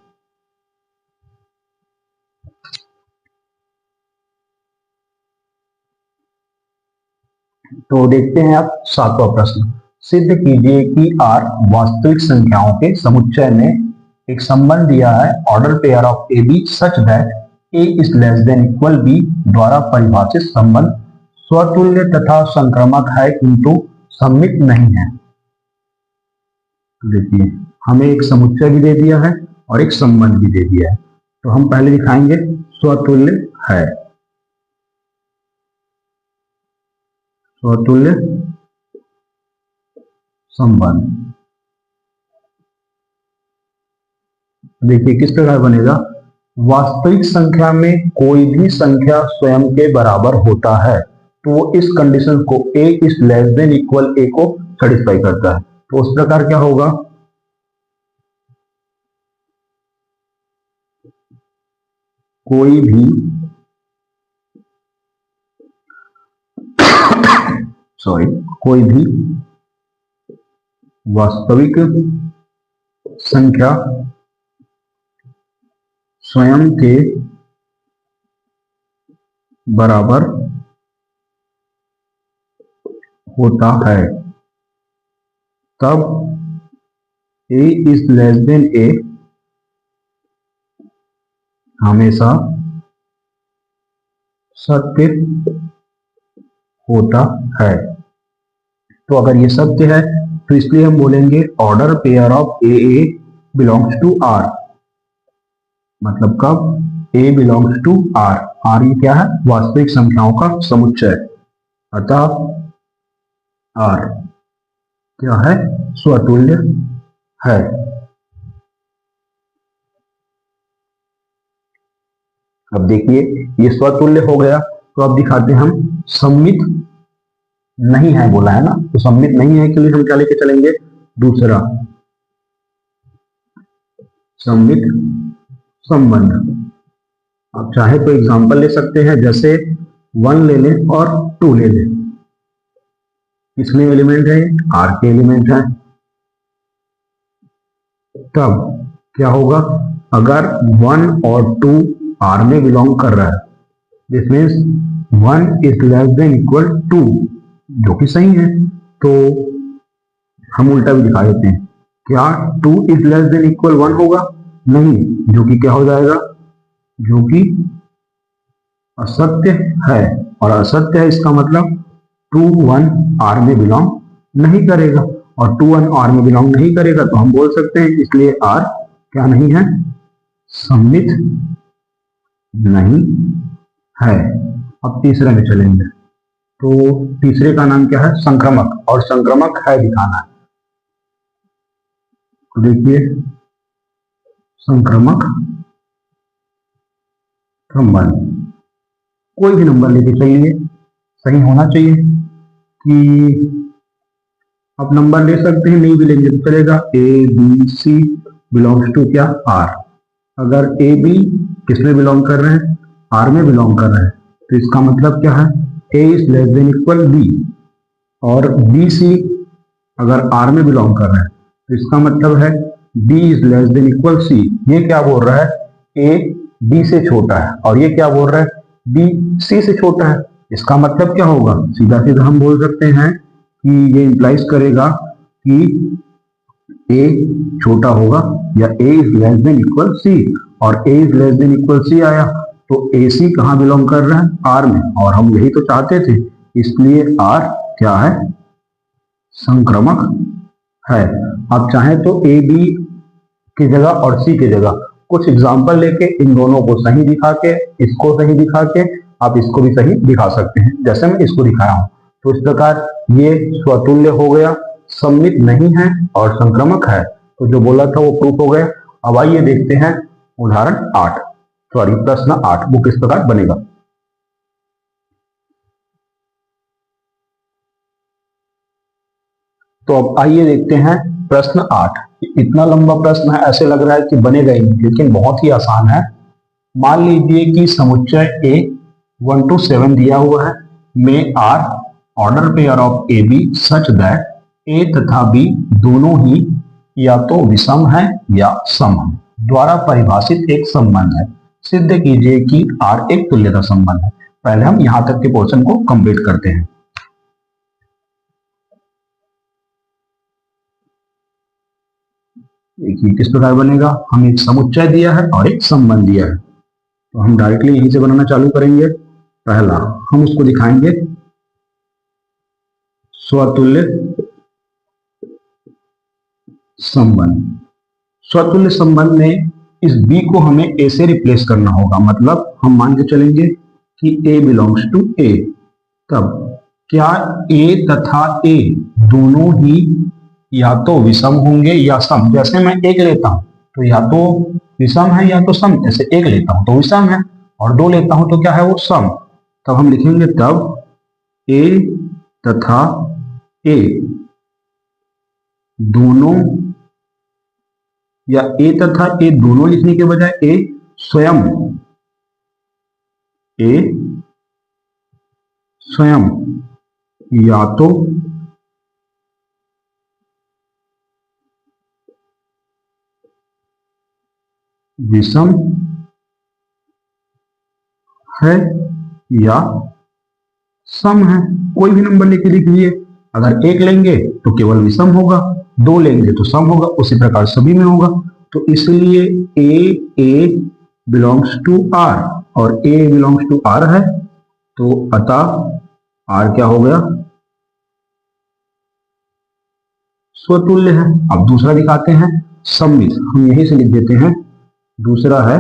तो देखते हैं आप सातवां प्रश्न। सिद्ध कीजिए कि R वास्तविक संख्याओं के समुच्चय में एक संबंध दिया है, order pair of AB such that A is less than equal B द्वारा परिभाषित संबंध स्वतुल्य तथा संक्रमक है किंतु सममित नहीं है। देखिए हमें एक समुच्चय भी दे दिया है और एक संबंध भी दे दिया है, तो हम पहले दिखाएंगे स्वतुल्य है, स्वतुल्य संबंध। देखिए किस प्रकार बनेगा, वास्तविक संख्या में कोई भी संख्या स्वयं के बराबर होता है तो वो इस कंडीशन को A is less than equal A को सेटिस्फाई करता है। तो उस प्रकार क्या होगा, कोई भी कोई भी वास्तविक संख्या स्वयं के बराबर होता है तब A is less then A हमेशा सत्य होता है। तो अगर ये सत्य है तो इसलिए हम बोलेंगे order pair of AA belongs to R। मतलब कब, A belongs to R। R ये क्या है, वास्तविक संख्याओं का समुच्चय, अतः R क्या है, स्वतुल्य है। अब देखिए ये स्वतुल्य हो गया, तो अब दिखाते हैं हम सममित नहीं है, बोला है ना, तो सममित नहीं है के लिए हम क्या लेके चलेंगे, दूसरा सममित संबंध। आप चाहे तो एग्जांपल ले सकते हैं, जैसे 1 ले लें और 2 ले लें, किसमें एलिमेंट है, R के एलिमेंट है। तब क्या होगा, अगर 1 और 2 R में बिलोंग कर रहा है, this means 1 is less than equal 2, जो कि सही है। तो हम उल्टा भी दिखा देते हैं, क्या 2 इज लेस देन इक्वल 1 होगा, नहीं, जो कि क्या हो जाएगा, जो कि असत्य है। और असत्य है इसका मतलब 2 1 R में बिलोंग नहीं करेगा, और 2 1 R में बिलोंग नहीं करेगा तो हम बोल सकते हैं इसलिए R क्या नहीं है, सममित नहीं है। अब तीसरे में चलेंगे, तो तीसरे का नाम क्या है, संक्रमक, और संक्रमक है दिखाना है। तो देखिए संक्रमक संबंध। कोई भी नंबर लेके चलिए, सही होना चाहिए कि आप नंबर ले सकते हैं, नहीं भी लेंगे तो चलेगा। A B C belongs to क्या, आर। अगर ए बी किस में बिलोंग कर रहे हैं, आर में बिलोंग कर रहे हैं, तो इसका मतलब क्या है, A is less than equal B. और बी सी अगर आर में बिलोंग कर रहे हैं तो इसका मतलब है B is less than equal C. ये क्या बोल रहा है, ए बी से छोटा है, और ये क्या बोल रहा है, बी सी से छोटा है। इसका मतलब क्या होगा, सीधा सीधा हम बोल सकते हैं कि ये इंप्लाइज करेगा कि ए छोटा होगा या A is less than equal C. और A is less than equal C आया तो ए सी कहाँ बिलोंग कर रहा है, आर में, और हम यही तो चाहते थे, इसलिए आर क्या है, संक्रमक है। आप चाहें तो ए बी की जगह और सी की जगह कुछ एग्जाम्पल लेके इन दोनों को सही दिखा के, इसको सही दिखा के आप इसको भी सही दिखा सकते हैं, जैसे मैं इसको दिखाया हूं। तो इस प्रकार ये स्वतुल्य हो गया, सम्मित नहीं है और संक्रमक है। तो जो बोला था वो प्रूफ हो गया। अब आइए देखते हैं उदाहरण 8, सॉरी प्रश्न 8, वो किस प्रकार बनेगा। तो अब आइए देखते हैं प्रश्न 8। इतना लंबा प्रश्न है, ऐसे लग रहा है कि बनेगा ही नहीं, लेकिन बहुत ही आसान है। मान लीजिए कि समुच्चय ए 1 to 7 दिया हुआ है, में R order pair of A B such that A तथा बी दोनों ही या तो विषम है या सम है, द्वारा परिभाषित एक संबंध है। सिद्ध कीजिए कि आर एक तुल्यता संबंध है। पहले हम यहां तक के पोर्शन को कंप्लीट करते हैं। देखिए किस प्रकार बनेगा, हम एक समुच्चय दिया है और एक संबंध दिया है, तो हम डायरेक्टली यहीं से बनाना चालू करेंगे। पहला हम उसको दिखाएंगे स्वतुल्य संबंध। स्वतुल्य संबंध में इस बी को हमें ए से रिप्लेस करना होगा, मतलब हम मान के चलेंगे कि ए बिलोंग्स टू ए। तब क्या ए तथा ए दोनों ही या तो विषम होंगे या सम। जैसे मैं एक लेता हूं तो या तो विषम है या तो सम, जैसे एक लेता हूं तो विषम है और दो लेता हूं तो क्या है, वो सम। तब हम लिखेंगे तब ए तथा ए दोनों, या ए तथा ए दोनों लिखने के बजाय ए स्वयं, ए स्वयं या तो विषम है या सम है। कोई भी नंबर लेके लिख लीजिए। अगर एक लेंगे तो केवल विषम होगा, दो लेंगे तो सम होगा, उसी प्रकार सभी में होगा। तो इसलिए ए बिलोंग्स टू आर और ए बिलोंग्स टू आर है, तो अतः आर क्या हो गया, स्वतुल्य है। अब दूसरा दिखाते हैं सम्मित, हम यहीं से लिख देते हैं। दूसरा है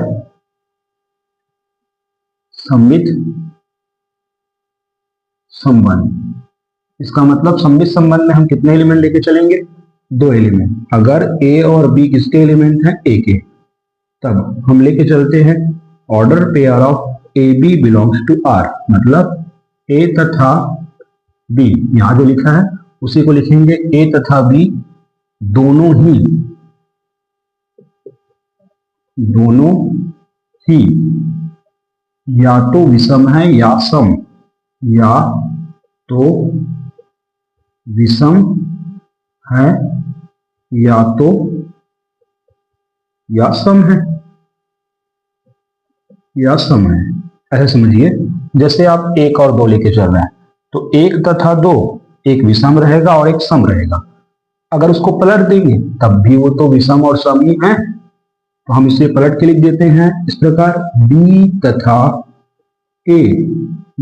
सम्मित संबंध। इसका मतलब सम्मित संबंध में हम कितने एलिमेंट लेके चलेंगे, दो एलिमेंट। अगर ए और बी किसके एलिमेंट हैं, ए के, तब हम लेके चलते हैं order pair of A B belongs to R, मतलब ए तथा बी, यहां जो लिखा है उसी को लिखेंगे, ए तथा बी दोनों ही या तो विषम है या सम, या तो विषम है या तो या सम है, या सम है। ऐसे समझिए, जैसे आप एक और दो लेके चल रहे हैं तो एक तथा दो, एक विषम रहेगा और एक सम रहेगा। अगर उसको पलट देंगे तब भी वो तो विषम और सम ही है, तो हम इसे पलट के लिख देते हैं इस प्रकार, बी तथा ए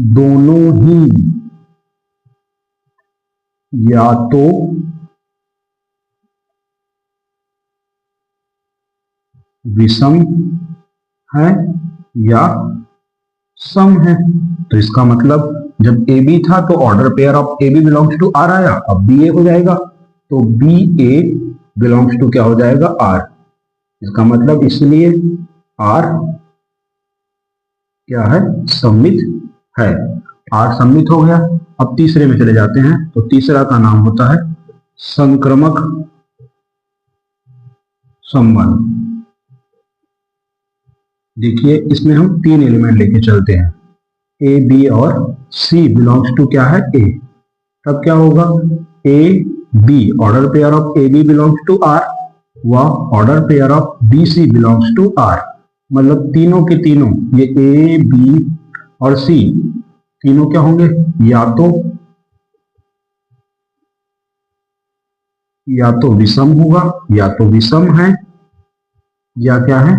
दोनों ही या तो विषम है या सम है। तो इसका मतलब जब ए बी था तो order pair of A B belongs to R आया, अब बी ए हो जाएगा, तो बी ए बिलोंग्स टू क्या हो जाएगा, आर। इसका मतलब इसलिए आर क्या है, सममित है। आर सममित हो गया। अब तीसरे में चले जाते हैं, तो तीसरा का नाम होता है संक्रामक संबंध। देखिए इसमें हम तीन एलिमेंट लेके चलते हैं, ए बी और सी बिलोंग्स टू क्या है, ए। तब क्या होगा, A B order pair of A B belongs to R व order pair of B C belongs to R. मतलब तीनों के तीनों, ये ए बी और सी तीनों क्या होंगे, या तो विषम होगा, या तो विषम है, या क्या है,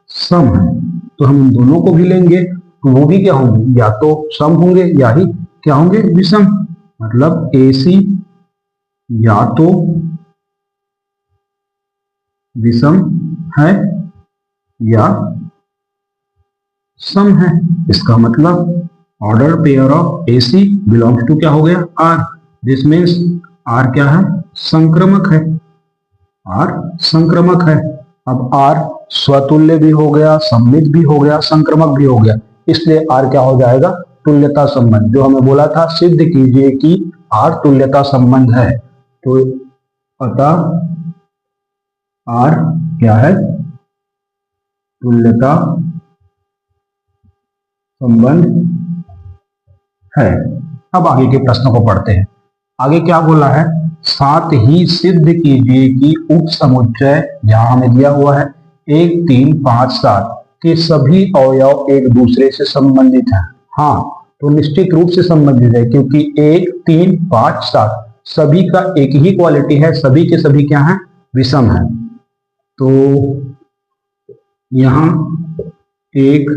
सम है। तो हम इन दोनों को भी लेंगे तो वो भी क्या होंगे, या तो सम होंगे या ही क्या होंगे, विषम। मतलब ए सी या तो विषम है या सम है। इसका मतलब order pair of A C belongs to क्या हो गया, आर। दिस मीन्स आर क्या है, संक्रमक है। आर संक्रमक है। अब आर स्वतुल्य भी हो गया, सममित भी हो गया, संक्रमक भी हो गया, इसलिए आर क्या हो जाएगा, तुल्यता संबंध। जो हमें बोला था सिद्ध कीजिए कि आर तुल्यता संबंध है, तो अतः आर क्या है, तुल्यता संबंध है। अब आगे के प्रश्नों को पढ़ते हैं। आगे क्या बोला है, साथ ही सिद्ध कीजिए कि उप समुच्चय जहां हमें दिया हुआ है 1 3 5 7 के सभी अवयव एक दूसरे से संबंधित हैं। हाँ, तो निश्चित रूप से संबंधित है, क्योंकि 1 3 5 7 सभी का एक ही क्वालिटी है, सभी के सभी क्या है, विषम है। तो यहां 1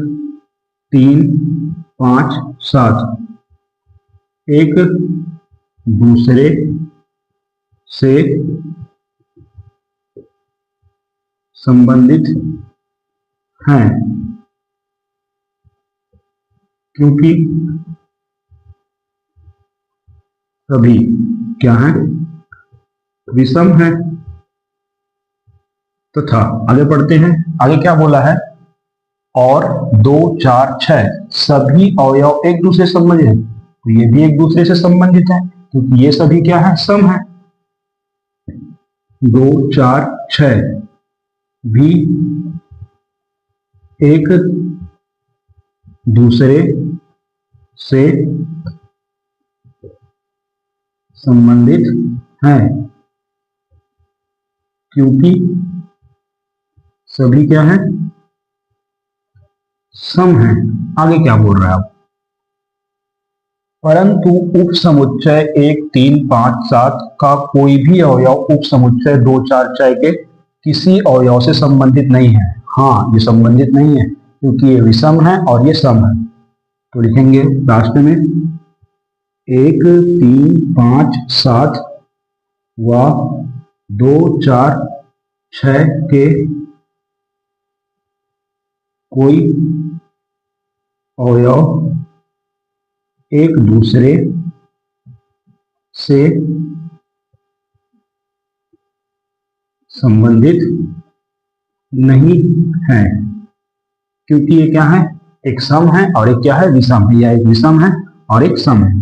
3 5 7 एक दूसरे से संबंधित हैं, क्योंकि सभी क्या है, विषम है। तथा आगे पढ़ते हैं। आगे क्या बोला है, और 2 4 6 सभी अवयव एक दूसरे से संबंधित हैं, तो ये भी एक दूसरे से संबंधित है, क्योंकि ये सभी क्या है, सम है। 2 4 6 भी एक दूसरे से संबंधित हैं, क्योंकि सभी क्या है, सम है। आगे क्या बोल रहा है आप, परंतु उप समुच्चय 1 3 5 7 का कोई भी अवयव उप समुच्चय 2 4 6 के किसी अवयव से संबंधित नहीं है। हाँ, ये संबंधित नहीं है, क्योंकि ये विषम है और ये सम है। तो लिखेंगे लास्ट में 1 3 5 7 व 2 4 6 के कोई अवयव एक दूसरे से संबंधित नहीं है, क्योंकि ये क्या है, एक सम है और एक क्या है, विषम है, या एक विषम है और एक सम है,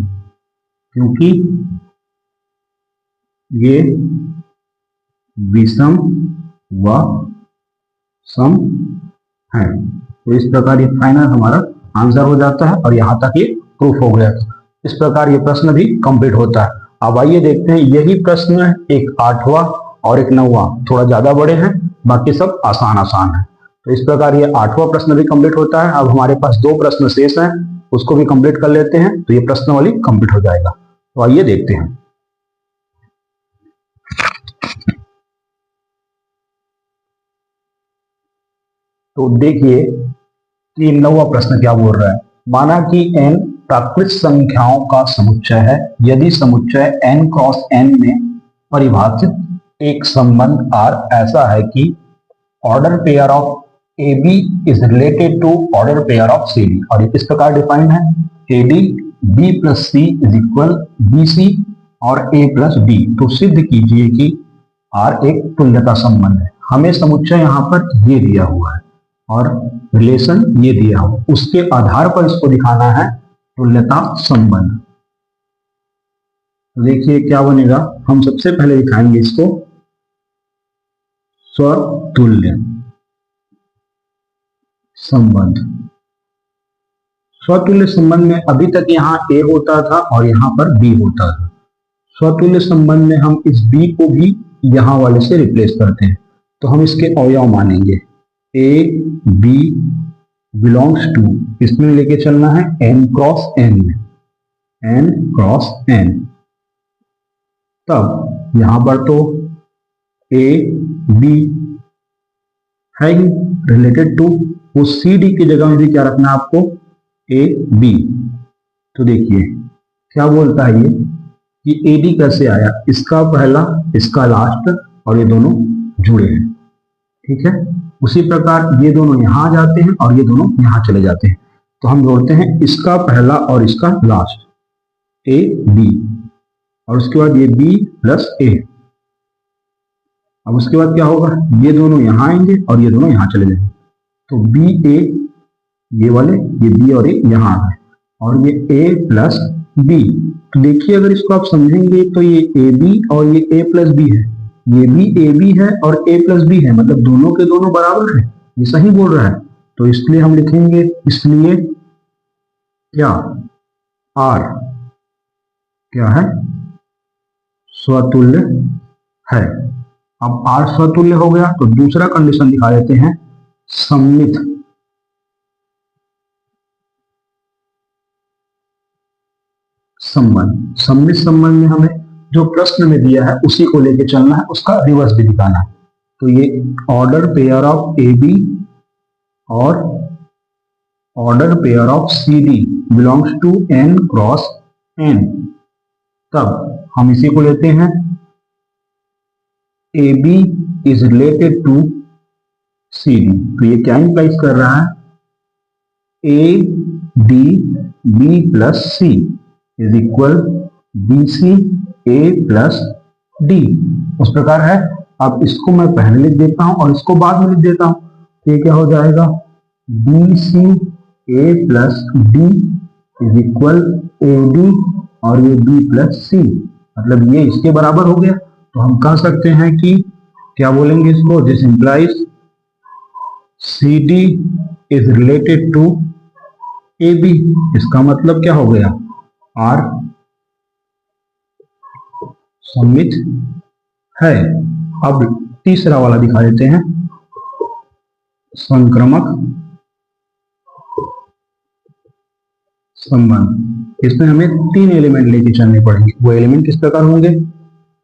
क्योंकि ये विषम व सम है। तो इस प्रकार ये फाइनल हमारा आंसर हो जाता है और यहां तक ये प्रूफ हो गया। इस प्रकार ये प्रश्न भी कंप्लीट होता है। अब आइए देखते हैं, यही प्रश्न एक 8वां और एक 9वां थोड़ा ज्यादा बड़े हैं, बाकी सब आसान आसान है। तो इस प्रकार ये 8वां प्रश्न भी कंप्लीट होता है। अब हमारे पास 2 प्रश्न शेष हैं, उसको भी कंप्लीट कर लेते हैं, तो ये प्रश्नावली कंप्लीट हो जाएगा। तो आइए देखते हैं। तो देखिए कि 9वां प्रश्न क्या बोल रहा है, माना कि n प्राकृत संख्याओं का समुच्चय है, यदि समुच्चय n क्रॉस n में परिभाषित एक संबंध R ऐसा है कि order pair of AB is related to order pair of CD, और इस प्रकार डिफाइंड है AD B plus C is equal BC और A प्लस B। तो सिद्ध कीजिए कि R एक तुल्यता संबंध है। हमें समुच्चय यहां पर ये दिया हुआ है, और रिलेशन ये दिया हो, उसके आधार पर इसको दिखाना है तुल्यता संबंध। तो देखिए क्या बनेगा, हम सबसे पहले दिखाएंगे इसको स्वतुल्य संबंध। स्वतुल्य संबंध में अभी तक यहाँ ए होता था और यहाँ पर बी होता था। स्वतुल्य संबंध में हम इस बी को भी यहाँ वाले से रिप्लेस करते हैं, तो हम इसके अवयव मानेंगे ए बी बिलोंग्स टू, इसमें लेके चलना है n क्रॉस n में, n क्रॉस n। तब यहां पर तो ए बी है रिलेटेड टू, वो सी डी की जगह में भी क्या रखना है आपको, ए बी। तो देखिए क्या बोलता है ये कि ए डी कैसे आया, इसका पहला इसका लास्ट और ये दोनों जुड़े हैं, ठीक है। उसी प्रकार ये दोनों यहां आ जाते हैं और ये दोनों यहां चले जाते हैं, तो हम जोड़ते हैं इसका पहला और इसका लास्ट ए बी, और उसके बाद ये बी प्लस ए। अब उसके बाद क्या होगा, ये दोनों यहां आएंगे और ये दोनों यहां चले जाएंगे, तो बी ए ये वाले, ये बी और ए यहां आ गए, और ये ए प्लस बी। तो देखिए अगर इसको आप समझेंगे तो ये ए बी और ये ए प्लस बी है, ये भी ए बी है और ए प्लस बी है, मतलब दोनों के दोनों बराबर है, ये सही बोल रहा है। तो इसलिए हम लिखेंगे, इसलिए क्या आर क्या है, स्वतुल्य है। अब आर स्वतुल्य हो गया तो दूसरा कंडीशन दिखा देते हैं, सममित संबंध। सममित संबंध में हमें जो प्रश्न में दिया है उसी को लेके चलना है, उसका रिवर्स भी दिखाना है। तो ये order pair of A B और order pair of C D belongs to n cross n। तब हम इसी को लेते हैं A B is related to C D. तो ये क्या इंप्लाइज कर रहा है, A D B plus C is equal B C A plus D. उस प्रकार है, अब इसको मैं पहले लिख देता हूं और इसको बाद में लिख देता हूं, तो ये क्या हो जाएगा, B C A plus D is equal A D और ये बी प्लस सी, मतलब ये इसके बराबर हो गया। तो हम कह सकते हैं कि क्या बोलेंगे इसको, this implies C D is related to A B. इसका मतलब क्या हो गया, आर सममित है। अब तीसरा वाला दिखा देते हैं, संक्रमक संबंध। इसमें हमें 3 एलिमेंट लेके चलने पड़ेंगे। वो एलिमेंट किस प्रकार होंगे,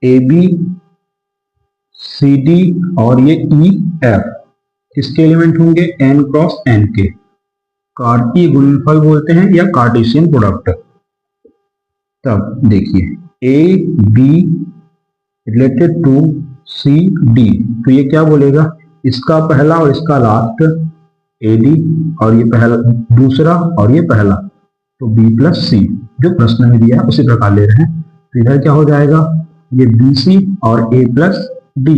ए बी सी डी और ये ई एफ किसके एलिमेंट होंगे, एन क्रॉस एन के। कार्तीय गुणनफल बोलते हैं या कार्टेशियन प्रोडक्ट। तब देखिए A B related to C D, तो ये क्या बोलेगा, इसका पहला और इसका लास्ट ए डी और ये पहला दूसरा और ये पहला, तो बी प्लस सी जो प्रश्न में दिया है उसी प्रकार ले रहे हैं। तो इधर क्या हो जाएगा, ये बी सी और ए प्लस डी।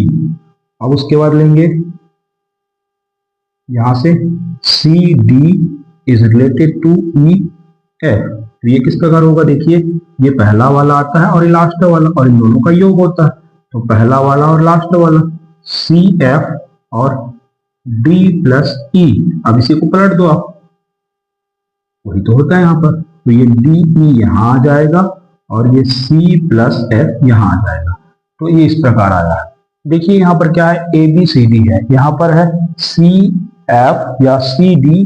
अब उसके बाद लेंगे यहां से C D is related to E F. तो ये किस प्रकार होगा, देखिए ये पहला वाला आता है और ये लास्ट वाला, और इन दोनों का योग होता है, तो पहला वाला और लास्ट वाला सी एफ और डी प्लस ई। अब इसी को पलट दो आप, वही तो होता है यहाँ पर। तो ये डी ई यहाँ आ जाएगा और ये सी प्लस एफ यहाँ आ जाएगा। तो ये इस प्रकार आया है। देखिए यहाँ पर क्या है, ए बी सी डी है, यहाँ पर है सी एफ या सी डी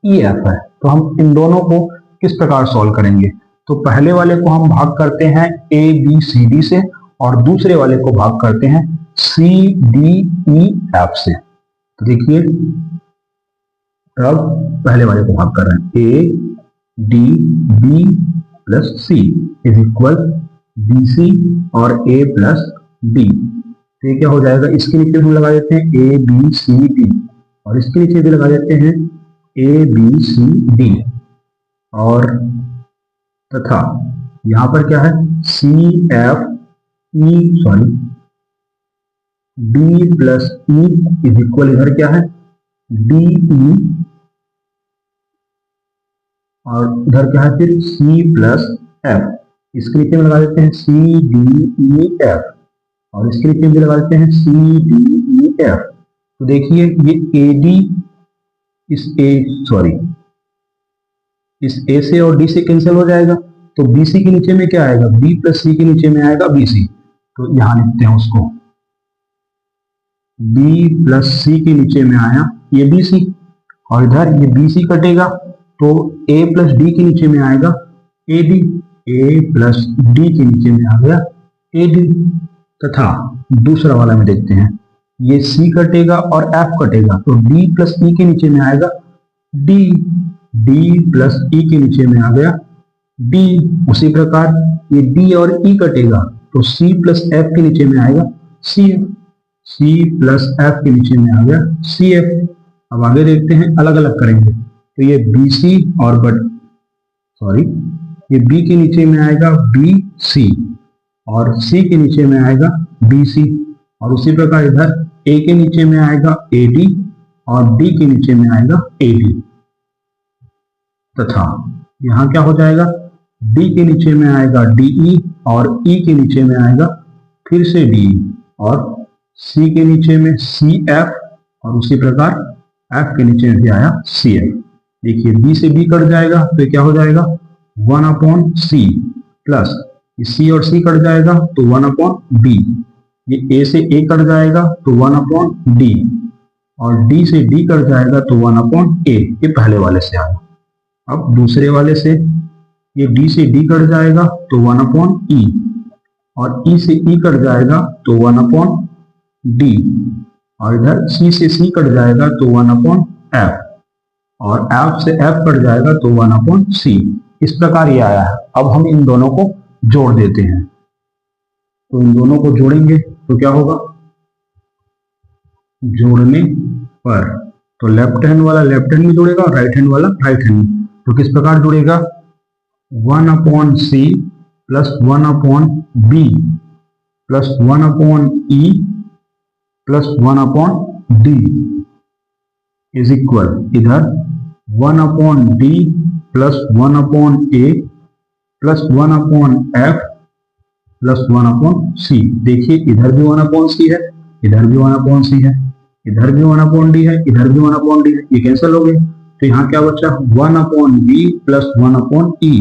ई एफ है। तो हम इन दोनों को किस प्रकार सॉल्व करेंगे, तो पहले वाले को हम भाग करते हैं ए बी सी डी से और दूसरे वाले को भाग करते हैं सी डी ई एफ से। तो देखिए अब पहले वाले को भाग कर रहे हैं, A D B plus C is equal B C और ए प्लस डी। तो ये क्या हो जाएगा, इसके नीचे हम लगा देते हैं ए बी सी डी और इसके नीचे भी लगा देते हैं ए बी सी डी, और तथा यहां पर क्या है C F E sorry D plus E is equal, इधर क्या है डी ई, और इधर क्या है फिर सी प्लस एफ। इसके नीचे में लगा देते हैं सी डी ई एफ, और इसके नीचे भी लगा देते हैं सी डी ई एफ। तो देखिए ये ए डी इस ए से और डी से कैंसिल हो जाएगा, तो बी सी के नीचे में क्या आएगा, बी प्लस सी के नीचे में आएगा बी सी। तो यहां लिखते हैं उसको, बी प्लस सी के नीचे में आया ये बी सी, और इधर ये बी सी कटेगा तो ए प्लस डी के नीचे में आएगा A D, A plus D के नीचे में आ गया ए डी। तथा दूसरा वाला में देखते हैं, ये C कटेगा और F कटेगा, तो D प्लस E के नीचे में आएगा D, D प्लस E के नीचे में आ गया D। उसी प्रकार ये D और E कटेगा तो C प्लस F के नीचे में आएगा CF, C प्लस F के नीचे में आ गया CF। अब आगे देखते हैं, अलग अलग करेंगे, तो ये BC और ये B के नीचे में आएगा BC, और C के नीचे में आएगा BC, और उसी प्रकार इधर A के नीचे में आएगा AD और D के नीचे में आएगा AD। तथा यहां क्या हो जाएगा, D के नीचे में आएगा DE और E के नीचे में आएगा फिर से DE, और C के नीचे में CF, और उसी प्रकार F के नीचे में भी आया CF। देखिए B से B कट जाएगा तो ये क्या हो जाएगा 1/C, प्लस C और C कट जाएगा तो 1/B, ये A से A कट जाएगा तो 1/D, और D से D कट जाएगा तो 1/A। ये पहले वाले से आया। अब दूसरे वाले से ये D से D कट जाएगा तो 1/E, और E से E कट जाएगा तो 1/D, और इधर C से C कट जाएगा तो 1/F, और F से F कट जाएगा तो 1/C। इस प्रकार ये आया है। अब हम इन दोनों को जोड़ देते हैं, तो इन दोनों को जोड़ेंगे तो क्या होगा, जोड़ने पर तो लेफ्ट हैंड वाला लेफ्ट हैंड में जुड़ेगा और राइट हैंड वाला राइट हैंड में। तो किस प्रकार जुड़ेगा, 1/C plus 1/B plus 1/E plus 1/D is equal, इधर 1/D plus 1/A plus 1/F plus 1/C। देखिए इधर भी 1/C है, इधर भी 1/C है, इधर भी 1/D है, इधर भी 1/D है, ये कैंसिल हो गए। तो यहाँ क्या बचा 1/B प्लस 1/E,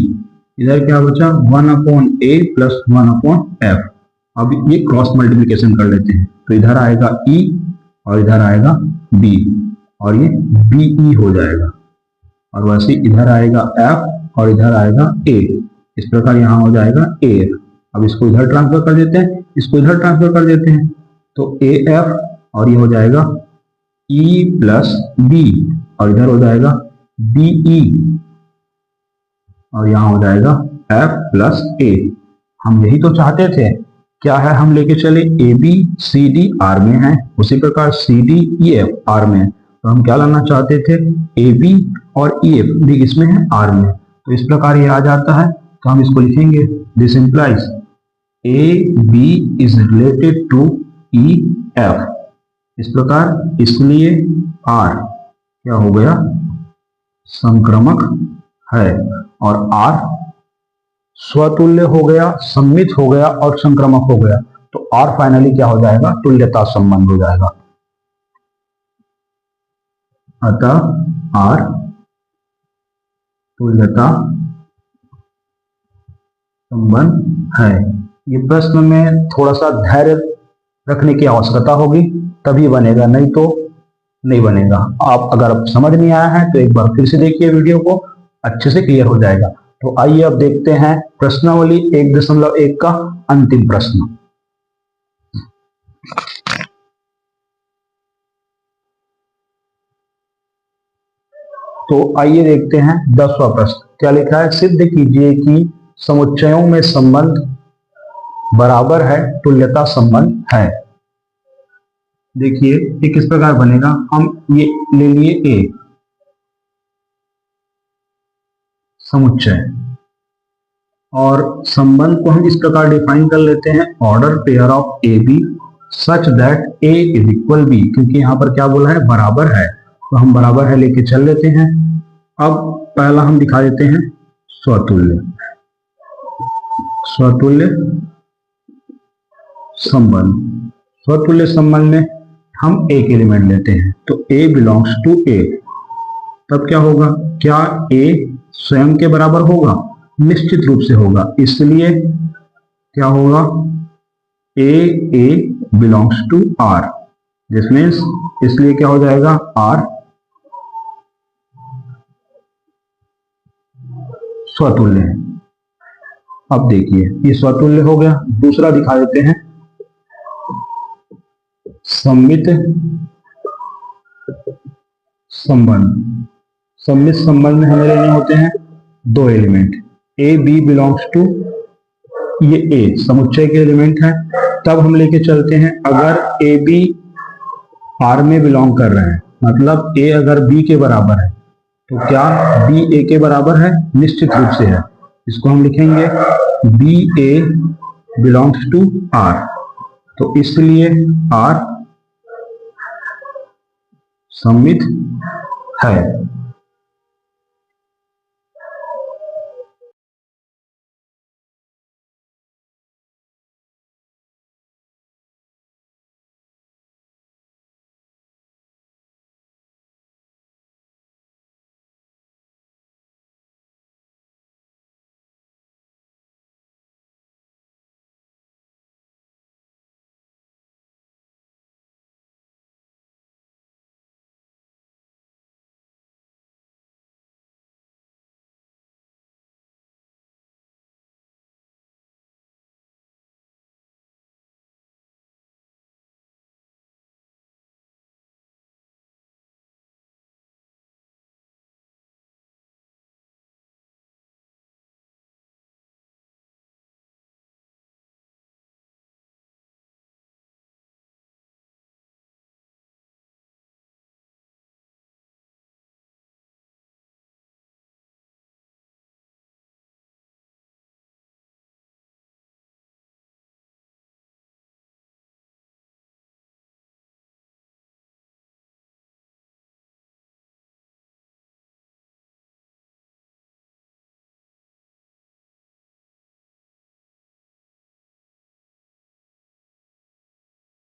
इधर क्या बचा 1/A प्लस 1/F। अब ये क्रॉस मल्टीप्लिकेशन कर लेते हैं, तो इधर आएगा E और इधर आएगा B, और ये BE हो जाएगा, और वैसे इधर आएगा F और इधर आएगा A। इस प्रकार यहाँ हो जाएगा AF। अब इसको इधर ट्रांसफर कर देते हैं, इसको इधर ट्रांसफर कर देते हैं, तो AF और ये हो जाएगा E प्लस B, और इधर हो जाएगा BE, और यहाँ हो जाएगा F प्लस A। हम यही तो चाहते थे, क्या है, हम लेके चले ABCD R में है, उसी प्रकार CDEF R में है, तो हम क्या लाना चाहते थे, AB और EF भी इसमें है R में, तो इस प्रकार ये आ जाता है। तो हम इसको लिखेंगे, this implies AB is related to EF। इस प्रकार इसलिए R क्या हो गया, संक्रमक है, और R स्वतुल्य हो गया, सम्मित हो गया और संक्रमक हो गया, तो R फाइनली क्या हो जाएगा, तुल्यता संबंध हो जाएगा। अतः R तुल्यता संबंध है। ये प्रश्न में थोड़ा सा धैर्य रखने की आवश्यकता होगी, तभी बनेगा, नहीं तो नहीं बनेगा। आप अगर अब समझ नहीं आया है तो एक बार फिर से देखिए वीडियो को, अच्छे से क्लियर हो जाएगा। तो आइए अब देखते हैं प्रश्नावली 1.1 का अंतिम प्रश्न। तो आइए देखते हैं 10वां प्रश्न। क्या लिखा है, सिद्ध कीजिए कि समुच्चयों में संबंध बराबर है, तुल्यता संबंध है। देखिए ये किस प्रकार बनेगा, हम ये ले लिए A समुच्चय, और संबंध को हम इस प्रकार डिफाइन कर लेते हैं, order pair of AB such that A is equal B, क्योंकि यहां पर क्या बोला है, बराबर है, तो हम बराबर है लेके चल लेते हैं। अब पहला हम दिखा देते हैं स्वतुल्य। स्वतुल्य संबंध। स्वतुल्य संबंध में हम एक एलिमेंट लेते हैं, तो A बिलोंग्स टू A। तब क्या होगा, क्या A स्वयं के बराबर होगा? निश्चित रूप से होगा, इसलिए क्या होगा, A belongs to R। This means, इसलिए क्या हो जाएगा, R स्वतुल्य है। अब देखिए ये स्वतुल्य हो गया। दूसरा दिखा देते हैं सममित संबंध। सममित संबंध में हमें लेने होते हैं दो element, A B belongs to, ये ए समुच्चय के एलिमेंट है। तब हम लेके चलते हैं अगर ए बी आर में बिलोंग कर रहे हैं, मतलब ए अगर बी के बराबर है तो क्या बी ए के बराबर है? निश्चित रूप से है। इसको हम लिखेंगे B A belongs to R, तो इसलिए आर सममित है।